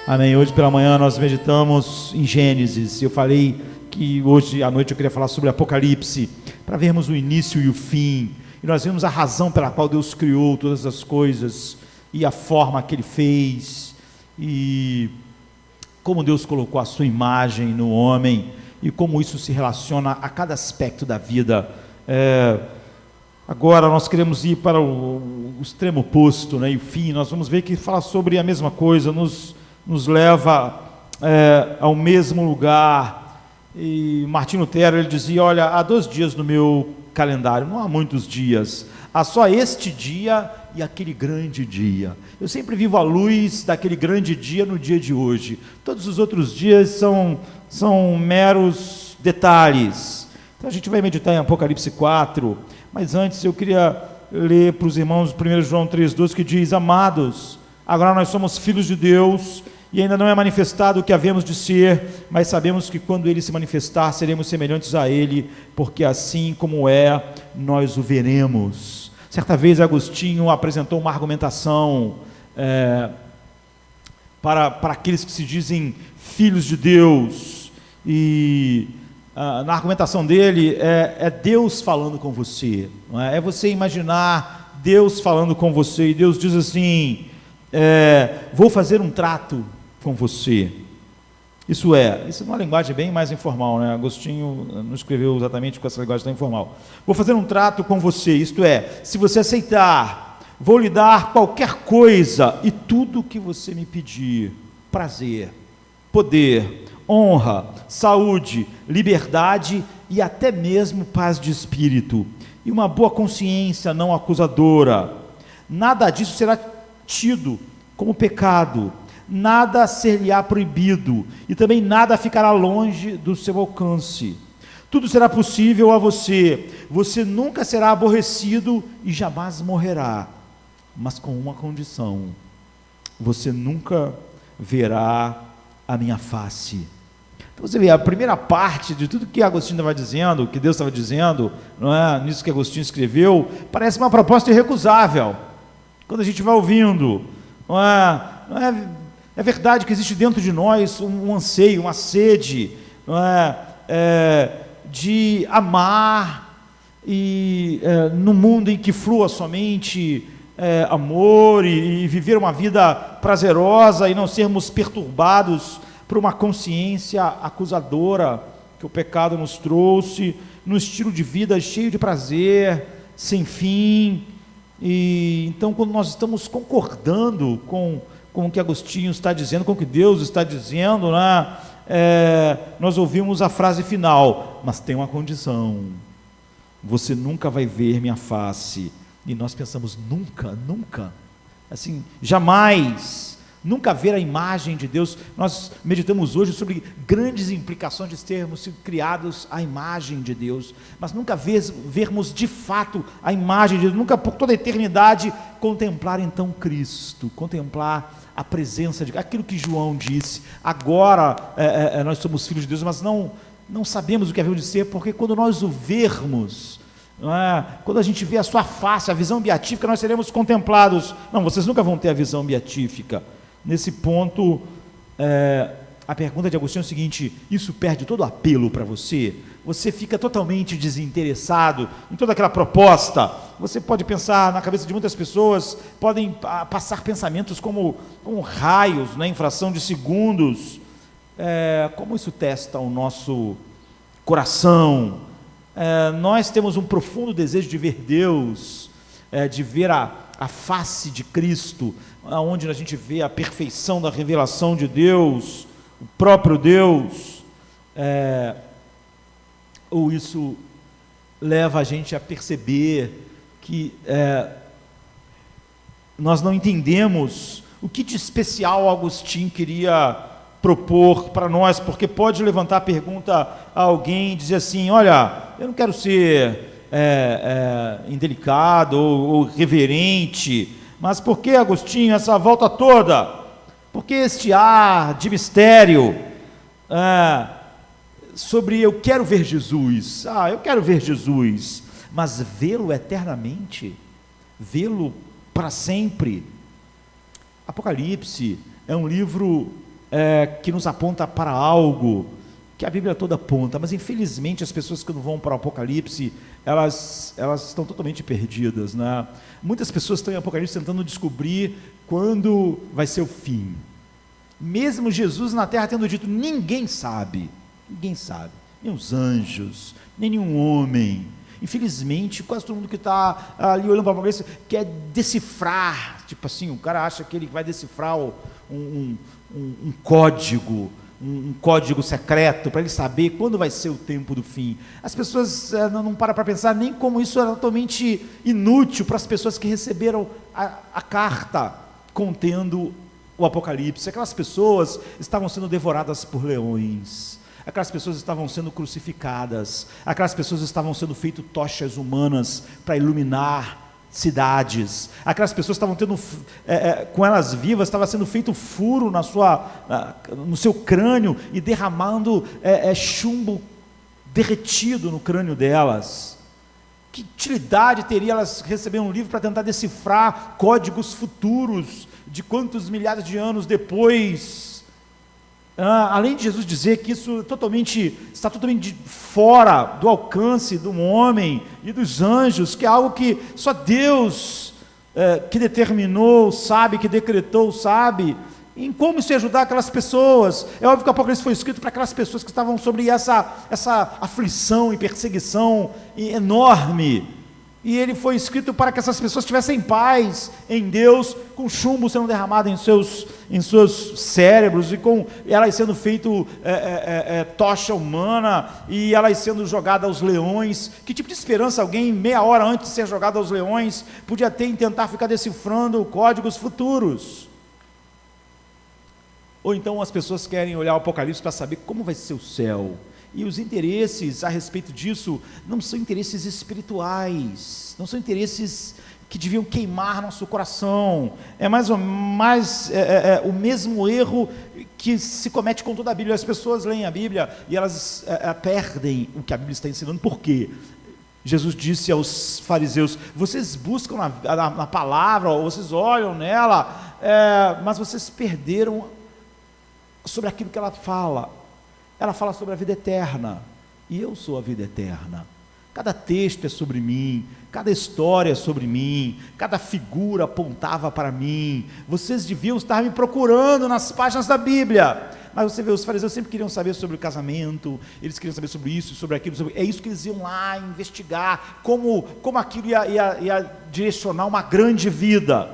Amém. Hoje pela manhã nós meditamos em Gênesis. Eu falei que hoje à noite eu queria falar sobre Apocalipse, para vermos o início e o fim. E nós vemos a razão pela qual Deus criou todas as coisas, e a forma que Ele fez, e como Deus colocou a sua imagem no homem, e como isso se relaciona a cada aspecto da vida. Agora nós queremos ir para o extremo oposto, né, e o fim. Nós vamos ver que fala sobre a mesma coisa, nos leva ao mesmo lugar. E Martim Lutero, ele dizia: olha, há 2 dias no meu calendário, não há muitos dias, há só este dia e aquele grande dia. Eu sempre vivo à luz daquele grande dia no dia de hoje. Todos os outros dias são meros detalhes. Então a gente vai meditar em Apocalipse 4, mas antes eu queria ler para os irmãos 1 João 3,12, que diz: amados, agora nós somos filhos de Deus, e ainda não é manifestado o que havemos de ser, mas sabemos que quando Ele se manifestar, seremos semelhantes a Ele, porque assim como é, nós o veremos. Certa vez Agostinho apresentou uma argumentação para aqueles que se dizem filhos de Deus, e na argumentação dele é Deus falando com você, não é? É você imaginar Deus falando com você, e Deus diz assim: vou fazer um trato com você. Isso é uma linguagem bem mais informal, né? Agostinho não escreveu exatamente com essa linguagem tão informal. Vou fazer um trato com você, isto é, se você aceitar, vou lhe dar qualquer coisa e tudo o que você me pedir: prazer, poder, honra, saúde, liberdade e até mesmo paz de espírito, e uma boa consciência não acusadora. Nada disso será tido como pecado, nada ser-lhe-á proibido, e também nada ficará longe do seu alcance. Tudo será possível a você. Você nunca será aborrecido e jamais morrerá, mas com uma condição: você nunca verá a minha face. Então você vê, a primeira parte de tudo que Agostinho estava dizendo, que Deus estava dizendo, não é? Nisso que Agostinho escreveu, parece uma proposta irrecusável. Quando a gente vai ouvindo, não é verdade que existe dentro de nós um anseio, uma sede, não é? De amar, e num mundo em que flua somente amor, e viver uma vida prazerosa e não sermos perturbados por uma consciência acusadora que o pecado nos trouxe, num estilo de vida cheio de prazer, sem fim. E então, quando nós estamos concordando com o que Agostinho está dizendo, com o que Deus está dizendo, né? Nós ouvimos a frase final: mas tem uma condição, você nunca vai ver minha face. E nós pensamos: nunca, assim, jamais, nunca ver a imagem de Deus. Nós meditamos hoje sobre grandes implicações de termos sido criados à imagem de Deus, mas nunca vermos de fato a imagem de Deus, nunca por toda a eternidade contemplar então Cristo, contemplar a presença de aquilo que João disse: agora nós somos filhos de Deus, mas não sabemos o que havemos de ser, porque quando nós o vermos, quando a gente vê a sua face, a visão beatífica, nós seremos contemplados. Não, vocês nunca vão ter a visão beatífica. Nesse ponto, a pergunta de Agostinho é o seguinte: isso perde todo o apelo para você? Você fica totalmente desinteressado em toda aquela proposta? Você pode pensar, na cabeça de muitas pessoas, podem passar pensamentos como raios, né, em fração de segundos. Como isso testa o nosso coração? Nós temos um profundo desejo de ver Deus, de ver a face de Cristo, onde a gente vê a perfeição da revelação de Deus, o próprio Deus, ou isso leva a gente a perceber que nós não entendemos o que de especial Agostinho queria propor para nós, porque pode levantar a pergunta a alguém e dizer assim: olha, eu não quero ser indelicado ou reverente, mas por que, Agostinho, essa volta toda? Por que este ar de mistério sobre eu quero ver Jesus? Eu quero ver Jesus, mas vê-lo eternamente, vê-lo para sempre. Apocalipse é um livro que nos aponta para algo que a Bíblia toda aponta, mas infelizmente as pessoas que não vão para o Apocalipse, elas estão totalmente perdidas, né? Muitas pessoas estão em Apocalipse tentando descobrir quando vai ser o fim. Mesmo Jesus na terra tendo dito, ninguém sabe, nem os anjos, nem nenhum homem. Infelizmente, quase todo mundo que está ali olhando para o Apocalipse quer decifrar, tipo assim, o cara acha que ele vai decifrar um código, um código secreto para ele saber quando vai ser o tempo do fim. As pessoas não param para pensar nem como isso é totalmente inútil para as pessoas que receberam a carta contendo o Apocalipse. Aquelas pessoas estavam sendo devoradas por leões, aquelas pessoas estavam sendo crucificadas, aquelas pessoas estavam sendo feitas tochas humanas para iluminar cidades, aquelas pessoas estavam tendo, com elas vivas, estava sendo feito furo no seu crânio e derramando chumbo derretido no crânio delas. Que utilidade teria elas receberem um livro para tentar decifrar códigos futuros de quantos milhares de anos depois? Além de Jesus dizer que isso está totalmente fora do alcance do homem e dos anjos, que é algo que só Deus que determinou, sabe, que decretou, sabe, em como isso ia ajudar aquelas pessoas. É óbvio que o Apocalipse foi escrito para aquelas pessoas que estavam sobre essa aflição e perseguição enorme, e ele foi escrito para que essas pessoas tivessem paz em Deus, com chumbo sendo derramado em seus cérebros, e com elas sendo feito tocha humana, e elas sendo jogadas aos leões. Que tipo de esperança alguém, meia hora antes de ser jogado aos leões, podia ter em tentar ficar decifrando códigos futuros? Ou então as pessoas querem olhar o Apocalipse para saber como vai ser o céu, e os interesses a respeito disso não são interesses espirituais, não são interesses que deviam queimar nosso coração. É mais o mesmo erro que se comete com toda a Bíblia. As pessoas leem a Bíblia e elas perdem o que a Bíblia está ensinando. Por quê? Jesus disse aos fariseus, vocês buscam na palavra, ou vocês olham nela, mas vocês perderam sobre aquilo que ela fala. Ela fala sobre a vida eterna, e eu sou a vida eterna. Cada texto é sobre mim, cada história é sobre mim, cada figura apontava para mim. Vocês deviam estar me procurando nas páginas da Bíblia. Mas você vê, os fariseus sempre queriam saber sobre o casamento, eles queriam saber sobre isso, sobre aquilo, é isso que eles iam lá investigar, como aquilo ia direcionar uma grande vida.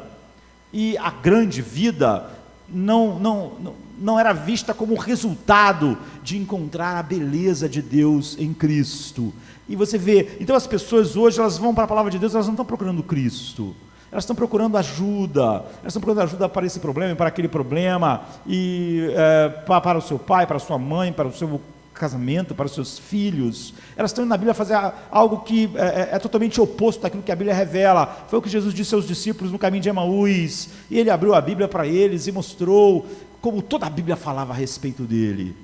E a grande vida não era vista como resultado de encontrar a beleza de Deus em Cristo. E você vê, então as pessoas hoje, elas vão para a palavra de Deus, elas não estão procurando Cristo, elas estão procurando ajuda, para esse problema, para aquele problema, e para o seu pai, para a sua mãe, para o seu casamento, para os seus filhos. Elas estão indo na Bíblia fazer algo que é totalmente oposto daquilo que a Bíblia revela. Foi o que Jesus disse aos discípulos no caminho de Emaús, e ele abriu a Bíblia para eles e mostrou como toda a Bíblia falava a respeito dele.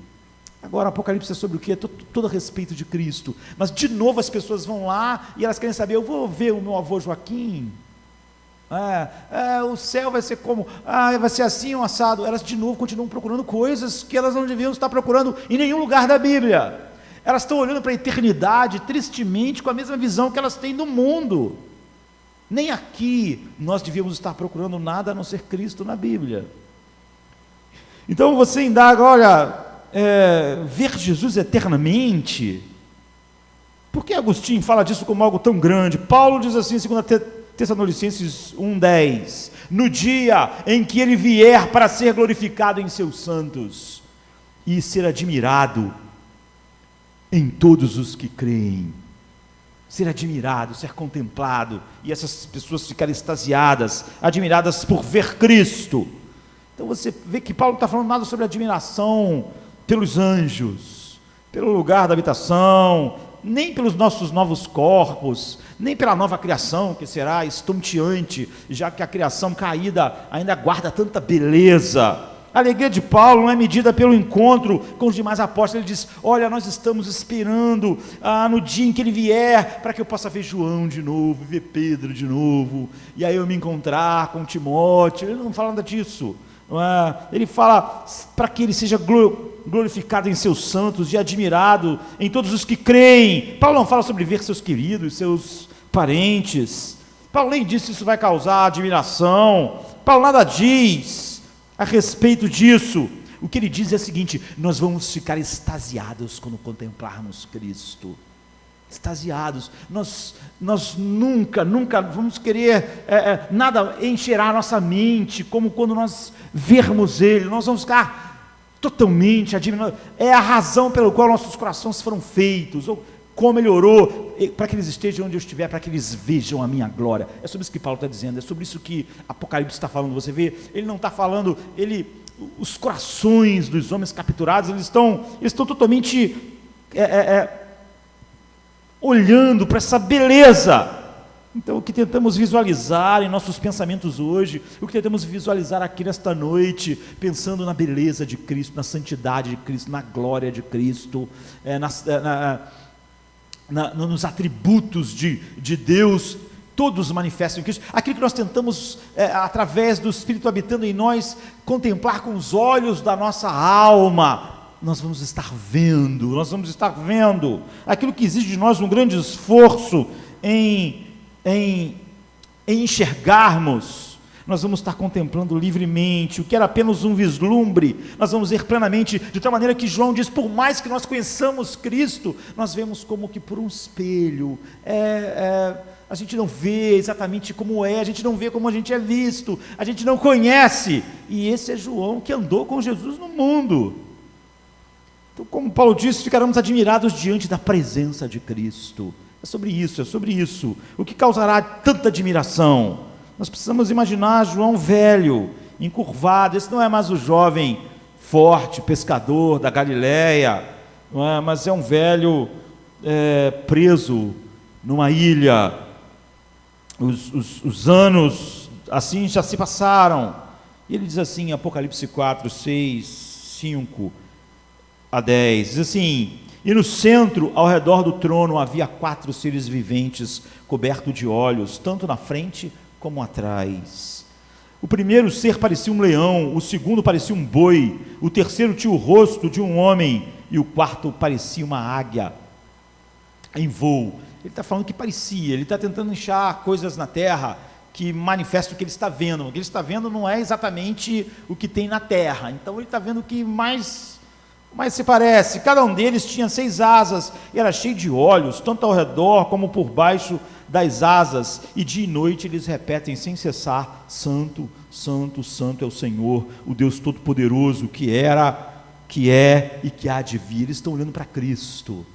Agora, o Apocalipse é sobre o quê? Todo a respeito de Cristo. Mas, de novo, as pessoas vão lá e elas querem saber, eu vou ver o meu avô Joaquim, o céu vai ser como, vai ser assim, um assado. Elas, de novo, continuam procurando coisas que elas não deviam estar procurando em nenhum lugar da Bíblia. Elas estão olhando para a eternidade, tristemente, com a mesma visão que elas têm do mundo. Nem aqui nós devíamos estar procurando nada a não ser Cristo na Bíblia. Então você indaga, olha, ver Jesus eternamente, por que Agostinho fala disso como algo tão grande? Paulo diz assim em 2 Tessalonicenses 1,10, no dia em que ele vier para ser glorificado em seus santos e ser admirado em todos os que creem. Ser admirado, ser contemplado, e essas pessoas ficarem extasiadas, admiradas por ver Cristo. Então você vê que Paulo não está falando nada sobre admiração pelos anjos, pelo lugar da habitação, nem pelos nossos novos corpos, nem pela nova criação, que será estonteante, já que a criação caída ainda guarda tanta beleza. A alegria de Paulo não é medida pelo encontro com os demais apóstolos. Ele diz, olha, nós estamos esperando no dia em que ele vier, para que eu possa ver João de novo, ver Pedro de novo, e aí eu me encontrar com Timóteo. Ele não fala nada disso. Ele fala para que ele seja glorificado em seus santos e admirado em todos os que creem. Paulo não fala sobre ver seus queridos, seus parentes. Paulo nem diz se isso vai causar admiração. Paulo nada diz a respeito disso. O que ele diz é o seguinte: nós vamos ficar extasiados quando contemplarmos Cristo. Extasiados, nós nunca vamos querer nada encherá a nossa mente, como quando nós vermos Ele, nós vamos ficar totalmente admirados. É a razão pela qual nossos corações foram feitos, ou como Ele orou, para que eles estejam onde eu estiver, para que eles vejam a minha glória. É sobre isso que Paulo está dizendo, é sobre isso que Apocalipse está falando. Você vê, ele não está falando, os corações dos homens capturados, eles estão totalmente olhando para essa beleza. Então, o que tentamos visualizar em nossos pensamentos hoje, o que tentamos visualizar aqui nesta noite, pensando na beleza de Cristo, na santidade de Cristo, na glória de Cristo, nos atributos de Deus, todos manifestam em Cristo. Aquilo que nós tentamos, através do Espírito habitando em nós, contemplar com os olhos da nossa alma, nós vamos estar vendo aquilo que exige de nós um grande esforço em enxergarmos. Nós vamos estar contemplando livremente o que era apenas um vislumbre, nós vamos ver plenamente, de tal maneira que João diz: por mais que nós conheçamos Cristo, nós vemos como que por um espelho. A gente não vê exatamente como a gente não vê como a gente é visto, a gente não conhece. E esse é João, que andou com Jesus no mundo. Então, como Paulo disse, ficaremos admirados diante da presença de Cristo. É sobre isso. O que causará tanta admiração? Nós precisamos imaginar João velho, encurvado. Esse não é mais o jovem forte, pescador da Galileia, não é? Mas é um velho preso numa ilha. Os anos assim já se passaram. E ele diz assim, Apocalipse 4, 6, 5 a 10, diz assim: e no centro, ao redor do trono, havia 4 seres viventes, cobertos de olhos, tanto na frente como atrás. O primeiro ser parecia um leão, o segundo parecia um boi, o terceiro tinha o rosto de um homem, e o quarto parecia uma águia em voo. Ele está falando que parecia, ele está tentando achar coisas na terra que manifestam o que ele está vendo. O que ele está vendo não é exatamente o que tem na terra, então ele está vendo o que mais se parece. Cada um deles tinha 6 asas, e era cheio de olhos, tanto ao redor como por baixo das asas, e dia e noite eles repetem sem cessar: Santo, Santo, Santo é o Senhor, o Deus Todo-Poderoso, que era, que é e que há de vir. Eles estão olhando para Cristo,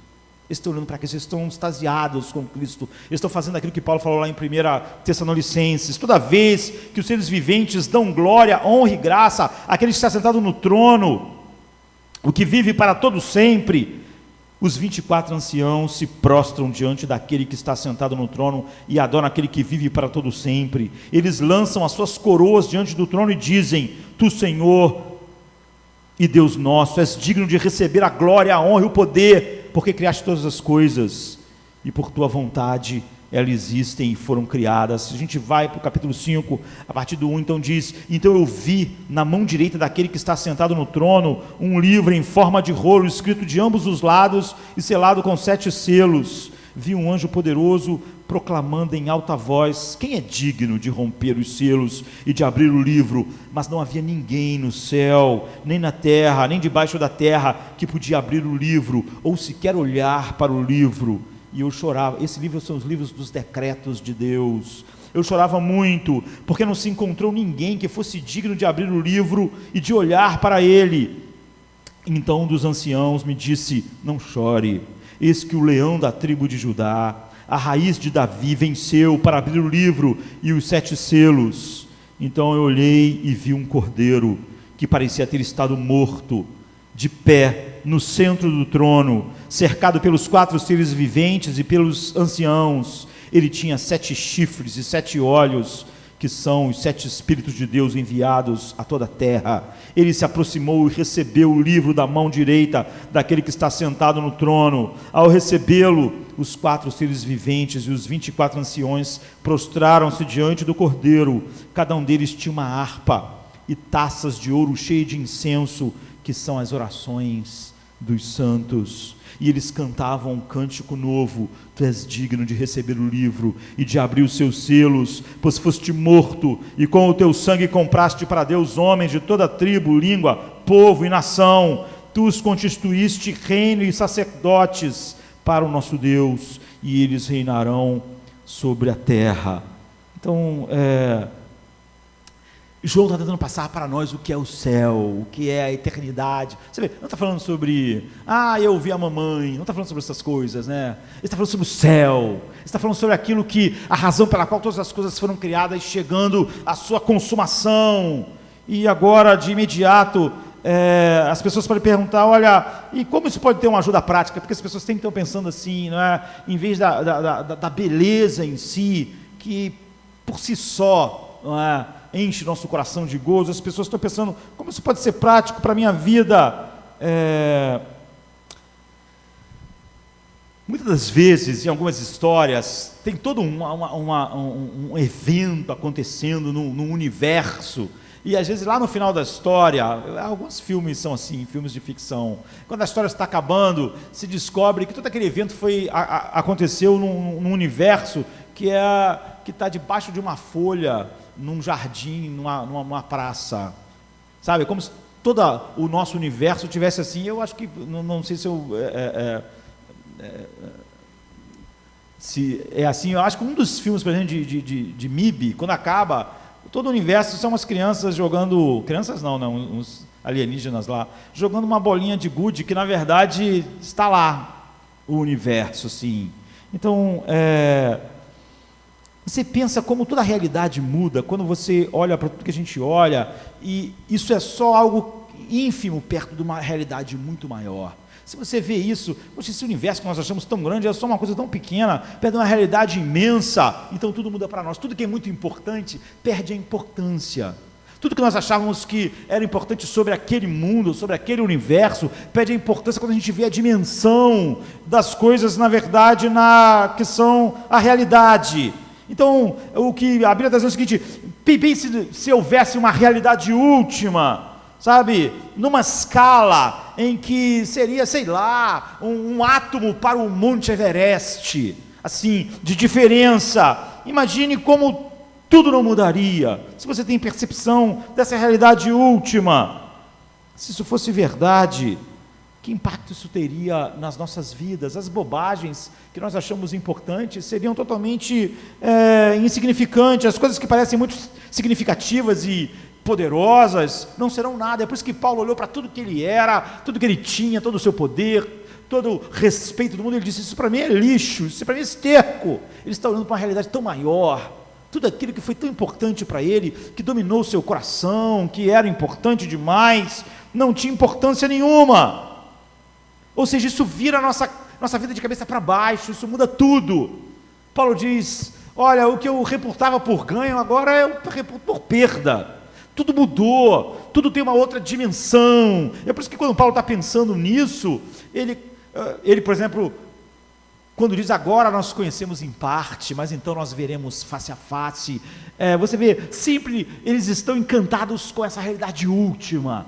eles estão extasiados com Cristo, eles estão fazendo aquilo que Paulo falou lá em 1 Tessalonicenses: toda vez que os seres viventes dão glória, honra e graça àquele que está sentado no trono, o que vive para todo sempre, os 24 anciãos se prostram diante daquele que está sentado no trono e adoram aquele que vive para todo sempre. Eles lançam as suas coroas diante do trono e dizem: Tu, Senhor e Deus nosso, és digno de receber a glória, a honra e o poder, porque criaste todas as coisas, e por tua vontade elas existem e foram criadas. Se a gente vai para o capítulo 5, a partir do 1, então diz: então eu vi na mão direita daquele que está sentado no trono um livro em forma de rolo, escrito de ambos os lados e selado com 7 selos. Vi um anjo poderoso proclamando em alta voz: quem é digno de romper os selos e de abrir o livro? Mas não havia ninguém no céu, nem na terra, nem debaixo da terra, que podia abrir o livro, ou sequer olhar para o livro. E eu chorava. Esse livro são os livros dos decretos de Deus. Eu chorava muito, porque não se encontrou ninguém que fosse digno de abrir o livro e de olhar para ele. Então um dos anciãos me disse: não chore, eis que o leão da tribo de Judá, a raiz de Davi, venceu para abrir o livro e os 7 selos. Então eu olhei e vi um cordeiro, que parecia ter estado morto, de pé no centro do trono, cercado pelos 4 seres viventes e pelos anciãos. Ele tinha 7 chifres e 7 olhos, que são os 7 Espíritos de Deus enviados a toda a terra. Ele se aproximou e recebeu o livro da mão direita daquele que está sentado no trono. Ao recebê-lo, os 4 seres viventes e os 24 anciões prostraram-se diante do cordeiro. Cada um deles tinha uma harpa e taças de ouro cheias de incenso, que são as orações dos santos. E eles cantavam um cântico novo: tu és digno de receber o livro e de abrir os seus selos, pois foste morto, e com o teu sangue compraste para Deus homens de toda tribo, língua, povo e nação. Tu os constituíste reino e sacerdotes para o nosso Deus, e eles reinarão sobre a terra. Então, João está tentando passar para nós o que é o céu, o que é a eternidade. Você vê, não está falando sobre, eu vi a mamãe, não está falando sobre essas coisas, né? Ele está falando sobre o céu, ele está falando sobre aquilo que, a razão pela qual todas as coisas foram criadas, chegando à sua consumação. E agora, de imediato, as pessoas podem perguntar, olha, e como isso pode ter uma ajuda prática? Porque as pessoas sempre estão pensando assim, não é? Em vez da beleza em si, que por si só, não é, enche nosso coração de gozo, as pessoas estão pensando, como isso pode ser prático para a minha vida? Muitas das vezes, em algumas histórias, tem todo um evento acontecendo no universo, e às vezes lá no final da história, alguns filmes são assim, filmes de ficção, quando a história está acabando, se descobre que todo aquele evento aconteceu num universo que está debaixo de uma folha, num jardim, numa praça, sabe, como se todo o nosso universo tivesse assim. Eu acho que, não sei se é assim, eu acho que um dos filmes, por exemplo, de MIB, quando acaba, todo o universo são umas crianças jogando, crianças não, uns alienígenas lá, jogando uma bolinha de gude, que na verdade está lá, o universo, sim. Então, você pensa como toda a realidade muda quando você olha para tudo que a gente olha, e isso é só algo ínfimo perto de uma realidade muito maior. Se você vê isso, poxa, esse universo que nós achamos tão grande é só uma coisa tão pequena, perto de uma realidade imensa, então tudo muda para nós. Tudo que é muito importante perde a importância. Tudo que nós achávamos que era importante sobre aquele mundo, sobre aquele universo, perde a importância quando a gente vê a dimensão das coisas, na verdade, que são a realidade. Então, o que a Bíblia está dizendo é o seguinte: bem, se houvesse uma realidade última, sabe, numa escala em que seria, sei lá, um átomo para o Monte Everest, assim, de diferença, imagine como tudo não mudaria, se você tem percepção dessa realidade última. Se isso fosse verdade, que impacto isso teria nas nossas vidas? As bobagens que nós achamos importantes seriam totalmente insignificantes, as coisas que parecem muito significativas e poderosas não serão nada. É por isso que Paulo olhou para tudo que ele era, tudo que ele tinha, todo o seu poder, todo o respeito do mundo, ele disse: isso para mim é lixo, isso para mim é esterco. Ele está olhando para uma realidade tão maior, tudo aquilo que foi tão importante para ele, que dominou o seu coração, que era importante demais, não tinha importância nenhuma. Ou seja, isso vira a nossa vida de cabeça para baixo, isso muda tudo. Paulo diz: olha, o que eu reportava por ganho, agora eu reporto por perda. Tudo mudou, tudo tem uma outra dimensão. É por isso que quando Paulo está pensando nisso, ele, por exemplo, quando diz agora nós conhecemos em parte, mas então nós veremos face a face, você vê, sempre eles estão encantados com essa realidade última,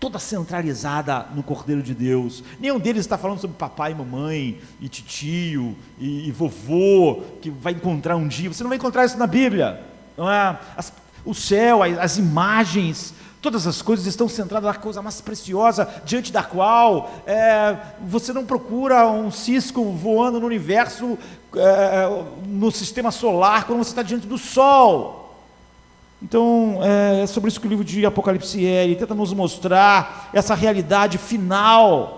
toda centralizada no Cordeiro de Deus. Nenhum deles está falando sobre papai, mamãe, e titio, e vovô, que vai encontrar um dia. Você não vai encontrar isso na Bíblia, não é? O céu, as imagens, todas as coisas estão centradas na coisa mais preciosa, diante da qual você não procura um cisco voando no universo, no sistema solar, quando você está diante do sol. Então, é sobre isso que o livro de Apocalipse ele tenta nos mostrar essa realidade final,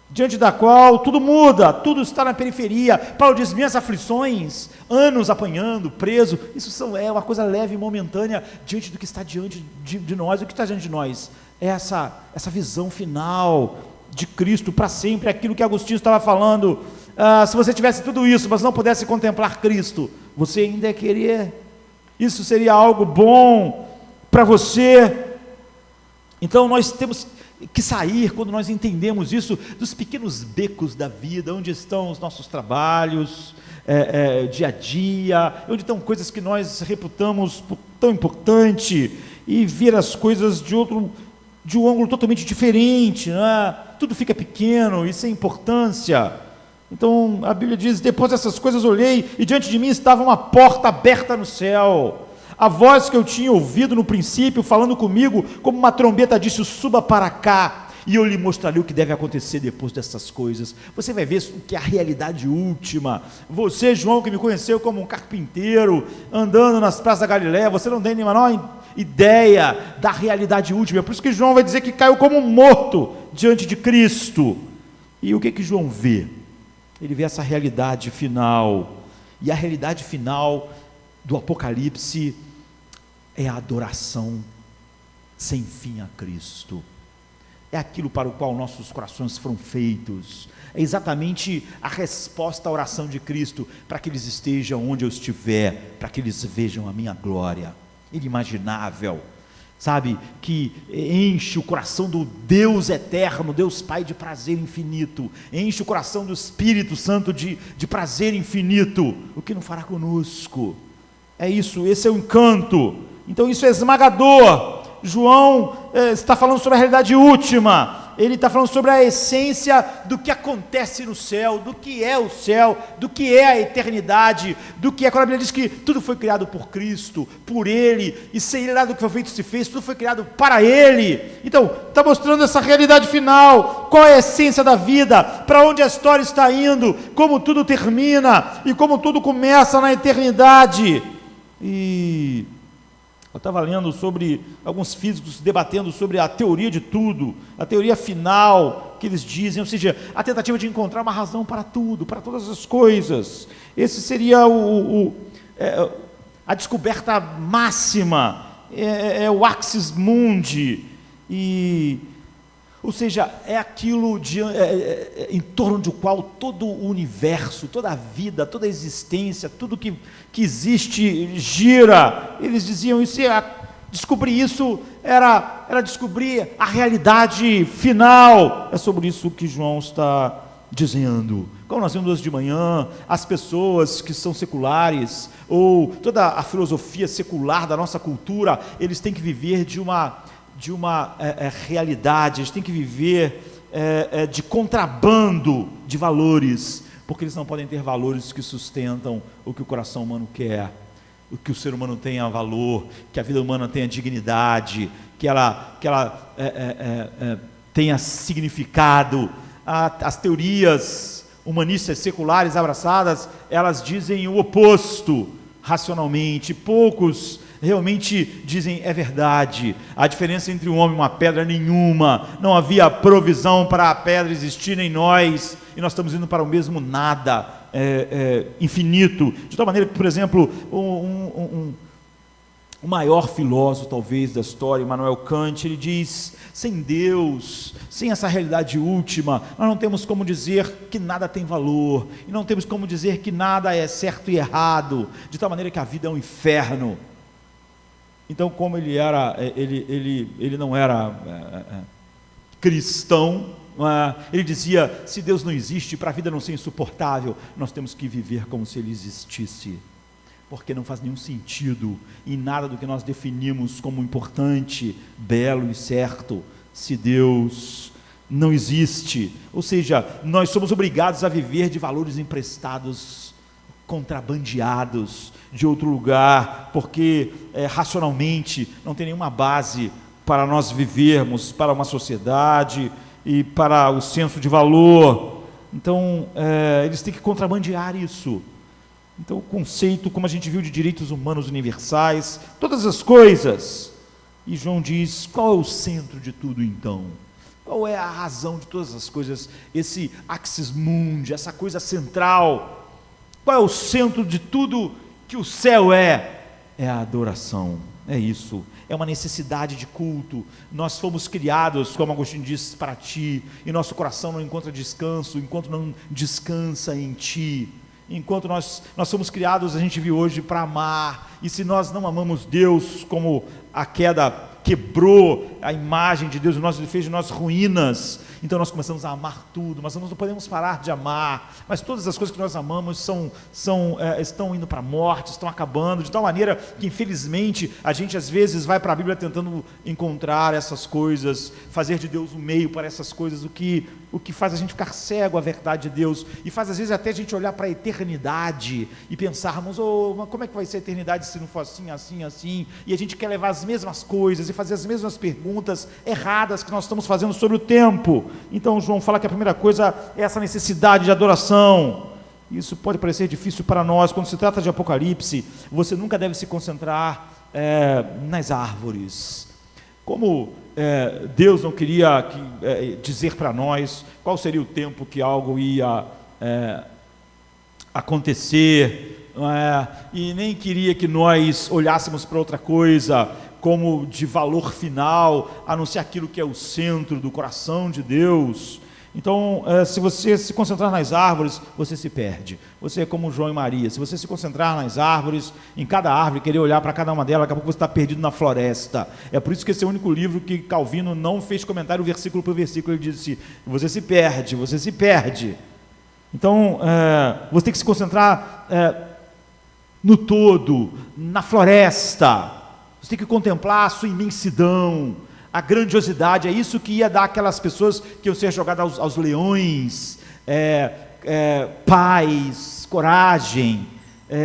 diante da qual tudo muda, tudo está na periferia. Paulo diz: minhas aflições, anos apanhando, preso, isso é uma coisa leve e momentânea diante do que está diante de nós. O que está diante de nós é essa visão final de Cristo para sempre, aquilo que Agostinho estava falando. Se você tivesse tudo isso, mas não pudesse contemplar Cristo, você ainda ia querer? Isso seria algo bom para você? Então nós temos que sair, quando nós entendemos isso, dos pequenos becos da vida, onde estão os nossos trabalhos, dia a dia, onde estão coisas que nós reputamos tão importante, e ver as coisas de um ângulo totalmente diferente, né? Tudo fica pequeno e sem importância. Então a Bíblia diz: depois dessas coisas olhei, e diante de mim estava uma porta aberta no céu. A voz que eu tinha ouvido no princípio, falando comigo, como uma trombeta, disse: suba para cá, e eu lhe mostrarei o que deve acontecer depois dessas coisas. Você vai ver o que é a realidade última. Você, João, que me conheceu como um carpinteiro, andando nas praças da Galiléia, você não tem nem a menor ideia da realidade última. É por isso que João vai dizer que caiu como morto diante de Cristo. E o que João vê? Ele vê essa realidade final. E a realidade final do Apocalipse é a adoração sem fim a Cristo. É aquilo para o qual nossos corações foram feitos. É exatamente a resposta à oração de Cristo, para que eles estejam onde eu estiver, para que eles vejam a minha glória inimaginável, sabe, que enche o coração do Deus eterno, Deus Pai, de prazer infinito, enche o coração do Espírito Santo de prazer infinito. O que não fará conosco? É isso, esse é o encanto. Então isso é esmagador. João está falando sobre a realidade última, ele está falando sobre a essência do que acontece no céu, do que é o céu, do que é a eternidade, do que é, quando a Bíblia diz que tudo foi criado por Cristo, por Ele, e sem Ele nada do que foi feito se fez, tudo foi criado para Ele. Então, está mostrando essa realidade final, qual é a essência da vida, para onde a história está indo, como tudo termina, e como tudo começa na eternidade. E eu estava lendo sobre alguns físicos debatendo sobre a teoria de tudo, a teoria final que eles dizem, ou seja, a tentativa de encontrar uma razão para tudo, para todas as coisas. Esse seria a descoberta máxima, o axis mundi, ou seja, é aquilo em torno do qual todo o universo, toda a vida, toda a existência, tudo que existe gira. Eles diziam isso, descobrir isso era descobrir a realidade final. É sobre isso que João está dizendo. Como nós vimos hoje de manhã, as pessoas que são seculares, ou toda a filosofia secular da nossa cultura, eles têm que viver de uma realidade, eles têm que viver de contrabando de valores, porque eles não podem ter valores que sustentam o que o coração humano quer, o que o ser humano tenha valor, que a vida humana tenha dignidade, que ela tenha significado. As teorias humanistas seculares abraçadas, elas dizem o oposto, racionalmente. Poucos realmente dizem: é verdade, a diferença entre um homem e uma pedra é nenhuma, não havia provisão para a pedra existir em nós, e nós estamos indo para o mesmo nada, infinito, de tal maneira que, por exemplo, o maior filósofo talvez da história, Immanuel Kant, ele diz: sem Deus, sem essa realidade última, nós não temos como dizer que nada tem valor, e não temos como dizer que nada é certo e errado, de tal maneira que a vida é um inferno. Então, como ele não era cristão, ele dizia: se Deus não existe, para a vida não ser insuportável, nós temos que viver como se Ele existisse, porque não faz nenhum sentido em nada do que nós definimos como importante, belo e certo, se Deus não existe. Ou seja, nós somos obrigados a viver de valores emprestados, contrabandeados de outro lugar, porque racionalmente não tem nenhuma base para nós vivermos, para uma sociedade e para o senso de valor. Então eles têm que contrabandear isso. Então o conceito, como a gente viu, de direitos humanos universais, todas as coisas. E João diz: qual é o centro de tudo então? Qual é a razão de todas as coisas? Esse axis mundi, essa coisa central. Qual é o centro de tudo que o céu é? É a adoração, é isso, é uma necessidade de culto. Nós fomos criados, como Agostinho diz, para Ti, e nosso coração não encontra descanso enquanto não descansa em Ti. Enquanto nós fomos criados, a gente vive hoje para amar, e se nós não amamos Deus, como a queda quebrou a imagem de Deus, fez de nós ruínas. Então nós começamos a amar tudo, mas nós não podemos parar de amar. Mas todas as coisas que nós amamos estão indo para a morte, estão acabando, de tal maneira que, infelizmente, a gente às vezes vai para a Bíblia tentando encontrar essas coisas, fazer de Deus um meio para essas coisas, o que faz a gente ficar cego à verdade de Deus, e faz às vezes até a gente olhar para a eternidade e pensarmos, mas como é que vai ser a eternidade se não for assim, assim, assim, e a gente quer levar as mesmas coisas e fazer as mesmas perguntas erradas que nós estamos fazendo sobre o tempo. Então João fala que a primeira coisa é essa necessidade de adoração. Isso pode parecer difícil para nós. Quando se trata de Apocalipse, você nunca deve se concentrar nas árvores. Como Deus não queria dizer para nós qual seria o tempo que algo ia acontecer, e nem queria que nós olhássemos para outra coisa como de valor final, a não ser aquilo que é o centro do coração de Deus. Então, se você se concentrar nas árvores, você se perde. Você é como João e Maria. Se você se concentrar nas árvores, em cada árvore, querer olhar para cada uma delas, daqui a pouco você está perdido na floresta. É por isso que esse é o único livro que Calvino não fez comentário versículo por versículo. Ele disse, você se perde, você se perde. Então, você tem que se concentrar no todo, na floresta. Você tem que contemplar a sua imensidão, a grandiosidade. É isso que ia dar aquelas pessoas que iam ser jogadas aos leões, paz, coragem,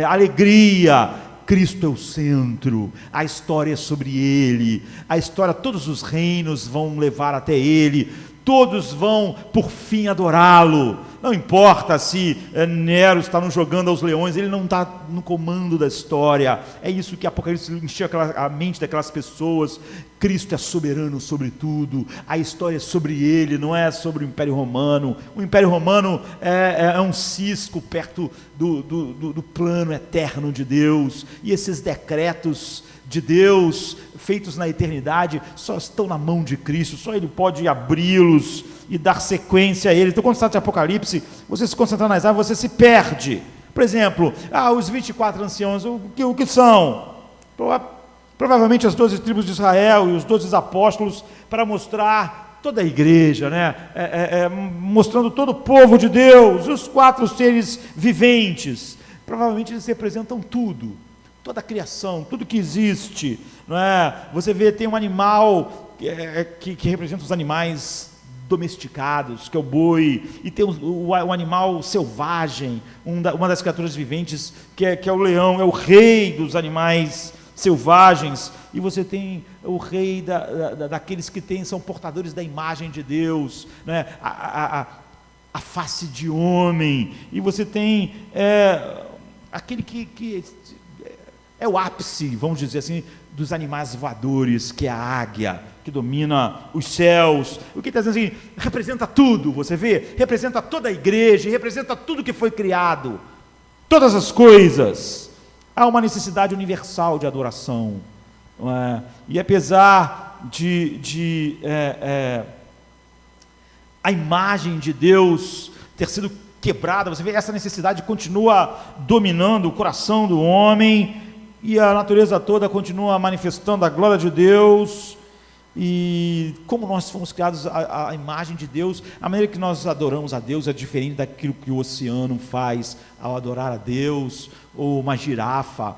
alegria. Cristo é o centro, a história é sobre Ele, a história, todos os reinos vão levar até Ele, todos vão por fim adorá-lo. Não importa se Nero está nos jogando aos leões, ele não está no comando da história. É isso que Apocalipse encheu a mente daquelas pessoas. Cristo é soberano sobre tudo, a história é sobre ele, não é sobre o Império Romano. O Império Romano é um cisco perto do plano eterno de Deus, e esses decretos de Deus, feitos na eternidade, só estão na mão de Cristo, só Ele pode abri-los e dar sequência a Ele. Então, quando se trata de Apocalipse, você se concentrar nas árvores, você se perde. Por exemplo, os 24 anciãos, o que são? Provavelmente as 12 tribos de Israel e os 12 apóstolos, para mostrar toda a igreja, mostrando todo o povo de Deus, os 4 seres viventes. Provavelmente eles representam tudo, toda a criação, tudo que existe, não é? Você vê, tem um animal que representa os animais domesticados, que é o boi, e tem o animal selvagem, uma das criaturas viventes, que é o leão, é o rei dos animais selvagens, e você tem o rei daqueles que são portadores da imagem de Deus, né? A face de homem, e você tem aquele que é o ápice, vamos dizer assim, dos animais voadores, que é a águia, que domina os céus. O que está dizendo assim? Representa tudo, você vê? Representa toda a igreja, representa tudo que foi criado, todas as coisas. Há uma necessidade universal de adoração, não é? E apesar de a imagem de Deus ter sido quebrada, você vê, essa necessidade continua dominando o coração do homem, e a natureza toda continua manifestando a glória de Deus. E como nós fomos criados à imagem de Deus, a maneira que nós adoramos a Deus é diferente daquilo que o oceano faz ao adorar a Deus, ou uma girafa.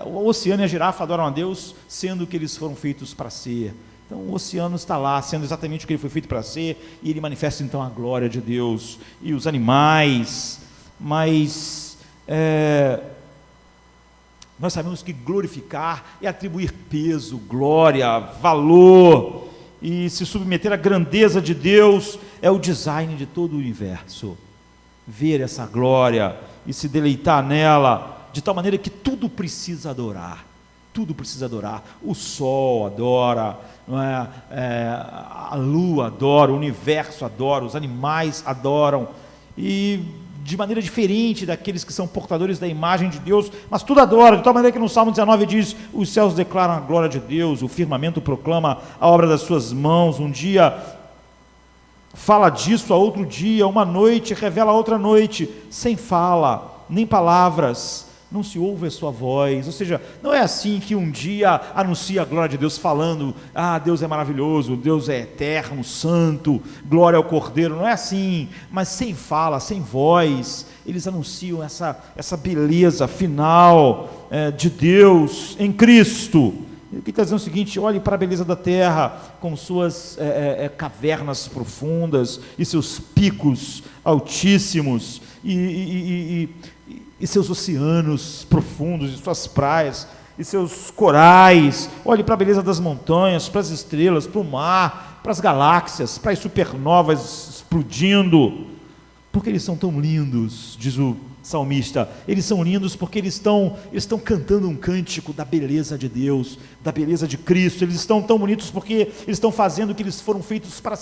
O oceano e a girafa adoram a Deus, sendo que eles foram feitos para ser. Então o oceano está lá, sendo exatamente o que ele foi feito para ser, e ele manifesta então a glória de Deus. E os animais, mas nós sabemos que glorificar é atribuir peso, glória, valor, e se submeter à grandeza de Deus é o design de todo o universo. Ver essa glória e se deleitar nela, de tal maneira que tudo precisa adorar. Tudo precisa adorar. O sol adora, não é? A lua adora, o universo adora, os animais adoram, e de maneira diferente daqueles que são portadores da imagem de Deus, mas tudo adora, de tal maneira que no Salmo 19 diz: os céus declaram a glória de Deus, o firmamento proclama a obra das suas mãos. Um dia fala disso, a outro dia, uma noite revela a outra noite, sem fala, nem palavras, não se ouve a sua voz. Ou seja, não é assim que um dia anuncia a glória de Deus falando, Deus é maravilhoso, Deus é eterno, santo, glória ao Cordeiro. Não é assim, mas sem fala, sem voz, eles anunciam essa beleza final de Deus em Cristo. Ele está dizendo o seguinte: olhe para a beleza da terra, com suas cavernas profundas e seus picos altíssimos, e seus oceanos profundos, e suas praias, e seus corais. Olhe para a beleza das montanhas, para as estrelas, para o mar, para as galáxias, para as supernovas explodindo. Porque eles são tão lindos, diz o salmista. Eles são lindos porque eles estão cantando um cântico da beleza de Deus, da beleza de Cristo. Eles estão tão bonitos porque eles estão fazendo o que eles foram feitos para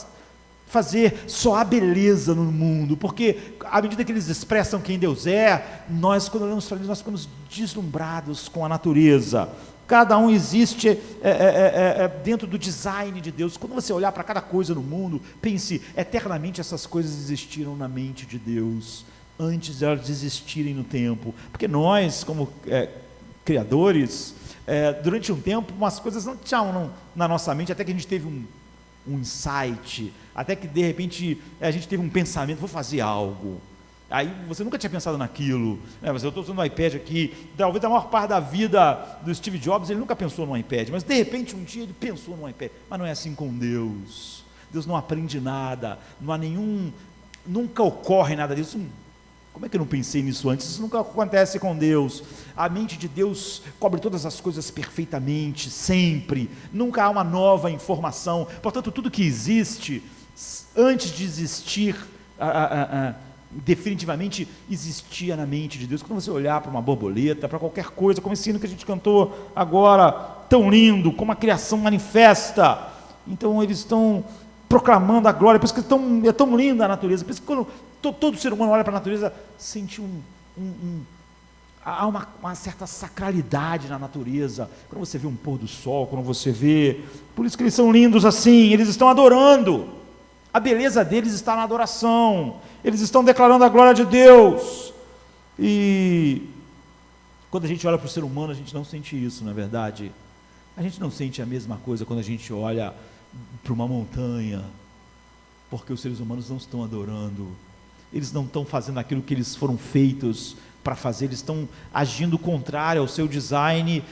fazer, só a beleza no mundo. Porque à medida que eles expressam quem Deus é, nós, quando olhamos para eles, nós ficamos deslumbrados com a natureza. Cada um existe dentro do design de Deus. Quando você olhar para cada coisa no mundo, pense, eternamente essas coisas existiram na mente de Deus, antes de elas existirem no tempo. Porque nós, como criadores, durante um tempo, umas coisas não tinham na nossa mente, até que a gente teve um insight, até que de repente a gente teve um pensamento, vou fazer algo. Aí você nunca tinha pensado naquilo, mas eu estou usando um iPad aqui, talvez a maior parte da vida do Steve Jobs, ele nunca pensou no iPad, mas de repente um dia ele pensou no iPad. Mas não é assim com Deus. Deus não aprende nada, não há nunca ocorre nada disso. Como é que eu não pensei nisso antes? Isso nunca acontece com Deus. A mente de Deus cobre todas as coisas perfeitamente, sempre. Nunca há uma nova informação. Portanto, tudo que existe, antes de existir, definitivamente existia na mente de Deus. Quando você olhar para uma borboleta, para qualquer coisa, como esse hino que a gente cantou agora, tão lindo, como a criação manifesta, então eles estão proclamando a glória. Por isso que é tão linda a natureza. Por isso que quando todo ser humano olha para a natureza, sente há uma certa sacralidade na natureza. Quando você vê um pôr do sol, quando você vê, por isso que eles são lindos assim, eles estão adorando. A beleza deles está na adoração. Eles estão declarando a glória de Deus. E quando a gente olha para o ser humano, a gente não sente isso, não é verdade? A gente não sente a mesma coisa quando a gente olha para uma montanha, porque os seres humanos não estão adorando. Eles não estão fazendo aquilo que eles foram feitos para fazer. Eles estão agindo contrário ao seu design,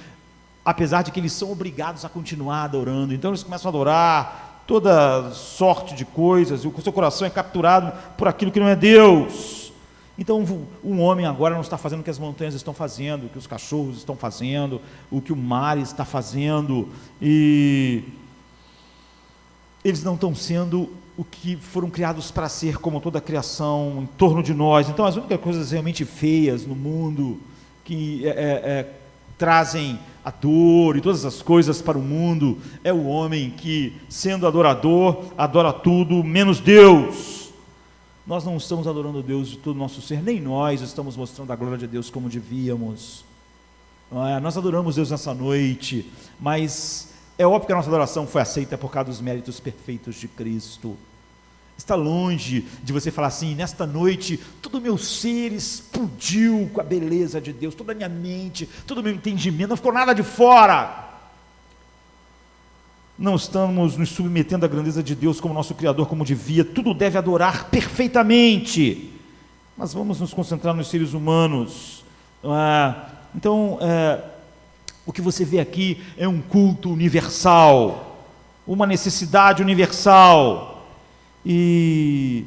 apesar de que eles são obrigados a continuar adorando. Então eles começam a adorar toda sorte de coisas, e o seu coração é capturado por aquilo que não é Deus. Então um homem agora não está fazendo o que as montanhas estão fazendo, o que os cachorros estão fazendo, o que o mar está fazendo, e eles não estão sendo o que foram criados para ser, como toda a criação em torno de nós. Então as únicas coisas realmente feias no mundo, que trazem a dor e todas as coisas para o mundo, é o homem que, sendo adorador, adora tudo menos Deus. Nós não estamos adorando Deus de todo o nosso ser, nem nós estamos mostrando a glória de Deus como devíamos. Nós adoramos Deus nessa noite, mas é óbvio que a nossa adoração foi aceita por causa dos méritos perfeitos de Cristo. Está longe de você falar assim, nesta noite, todo o meu ser explodiu com a beleza de Deus, toda a minha mente, todo o meu entendimento, não ficou nada de fora. Não estamos nos submetendo à grandeza de Deus como nosso Criador, como devia. Tudo deve adorar perfeitamente. Mas vamos nos concentrar nos seres humanos. Então, o que você vê aqui é um culto universal, uma necessidade universal. E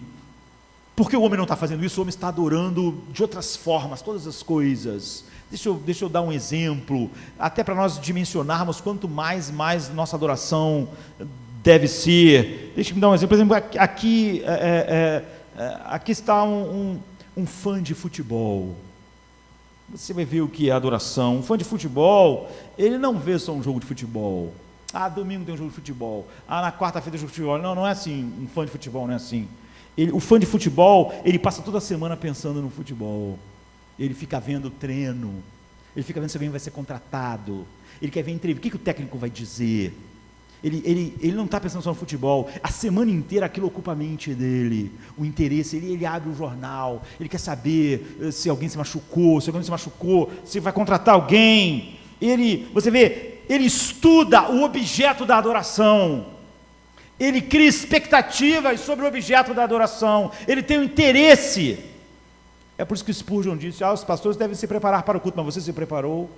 porque o homem não está fazendo isso, o homem está adorando de outras formas, todas as coisas. Deixa eu dar um exemplo, até para nós dimensionarmos quanto mais nossa adoração deve ser. Deixa eu dar um exemplo. Por exemplo, aqui está um fã de futebol. Você vai ver o que é adoração. Um fã de futebol, ele não vê só um jogo de futebol. Domingo tem um jogo de futebol. Na quarta-feira tem um jogo de futebol. Não é assim. Um fã de futebol não é assim. O fã de futebol, ele passa toda a semana pensando no futebol. Ele fica vendo o treino. Ele fica vendo se alguém vai ser contratado. Ele quer ver entrevista. O que o técnico vai dizer? Ele não está pensando só no futebol. A semana inteira aquilo ocupa a mente dele. O interesse, ele abre o jornal, ele quer saber se alguém se machucou, se vai contratar alguém. Você vê, ele estuda o objeto da adoração. Ele cria expectativas sobre o objeto da adoração. Ele tem um interesse. É por isso que Spurgeon disse, os pastores devem se preparar para o culto, mas você se preparou?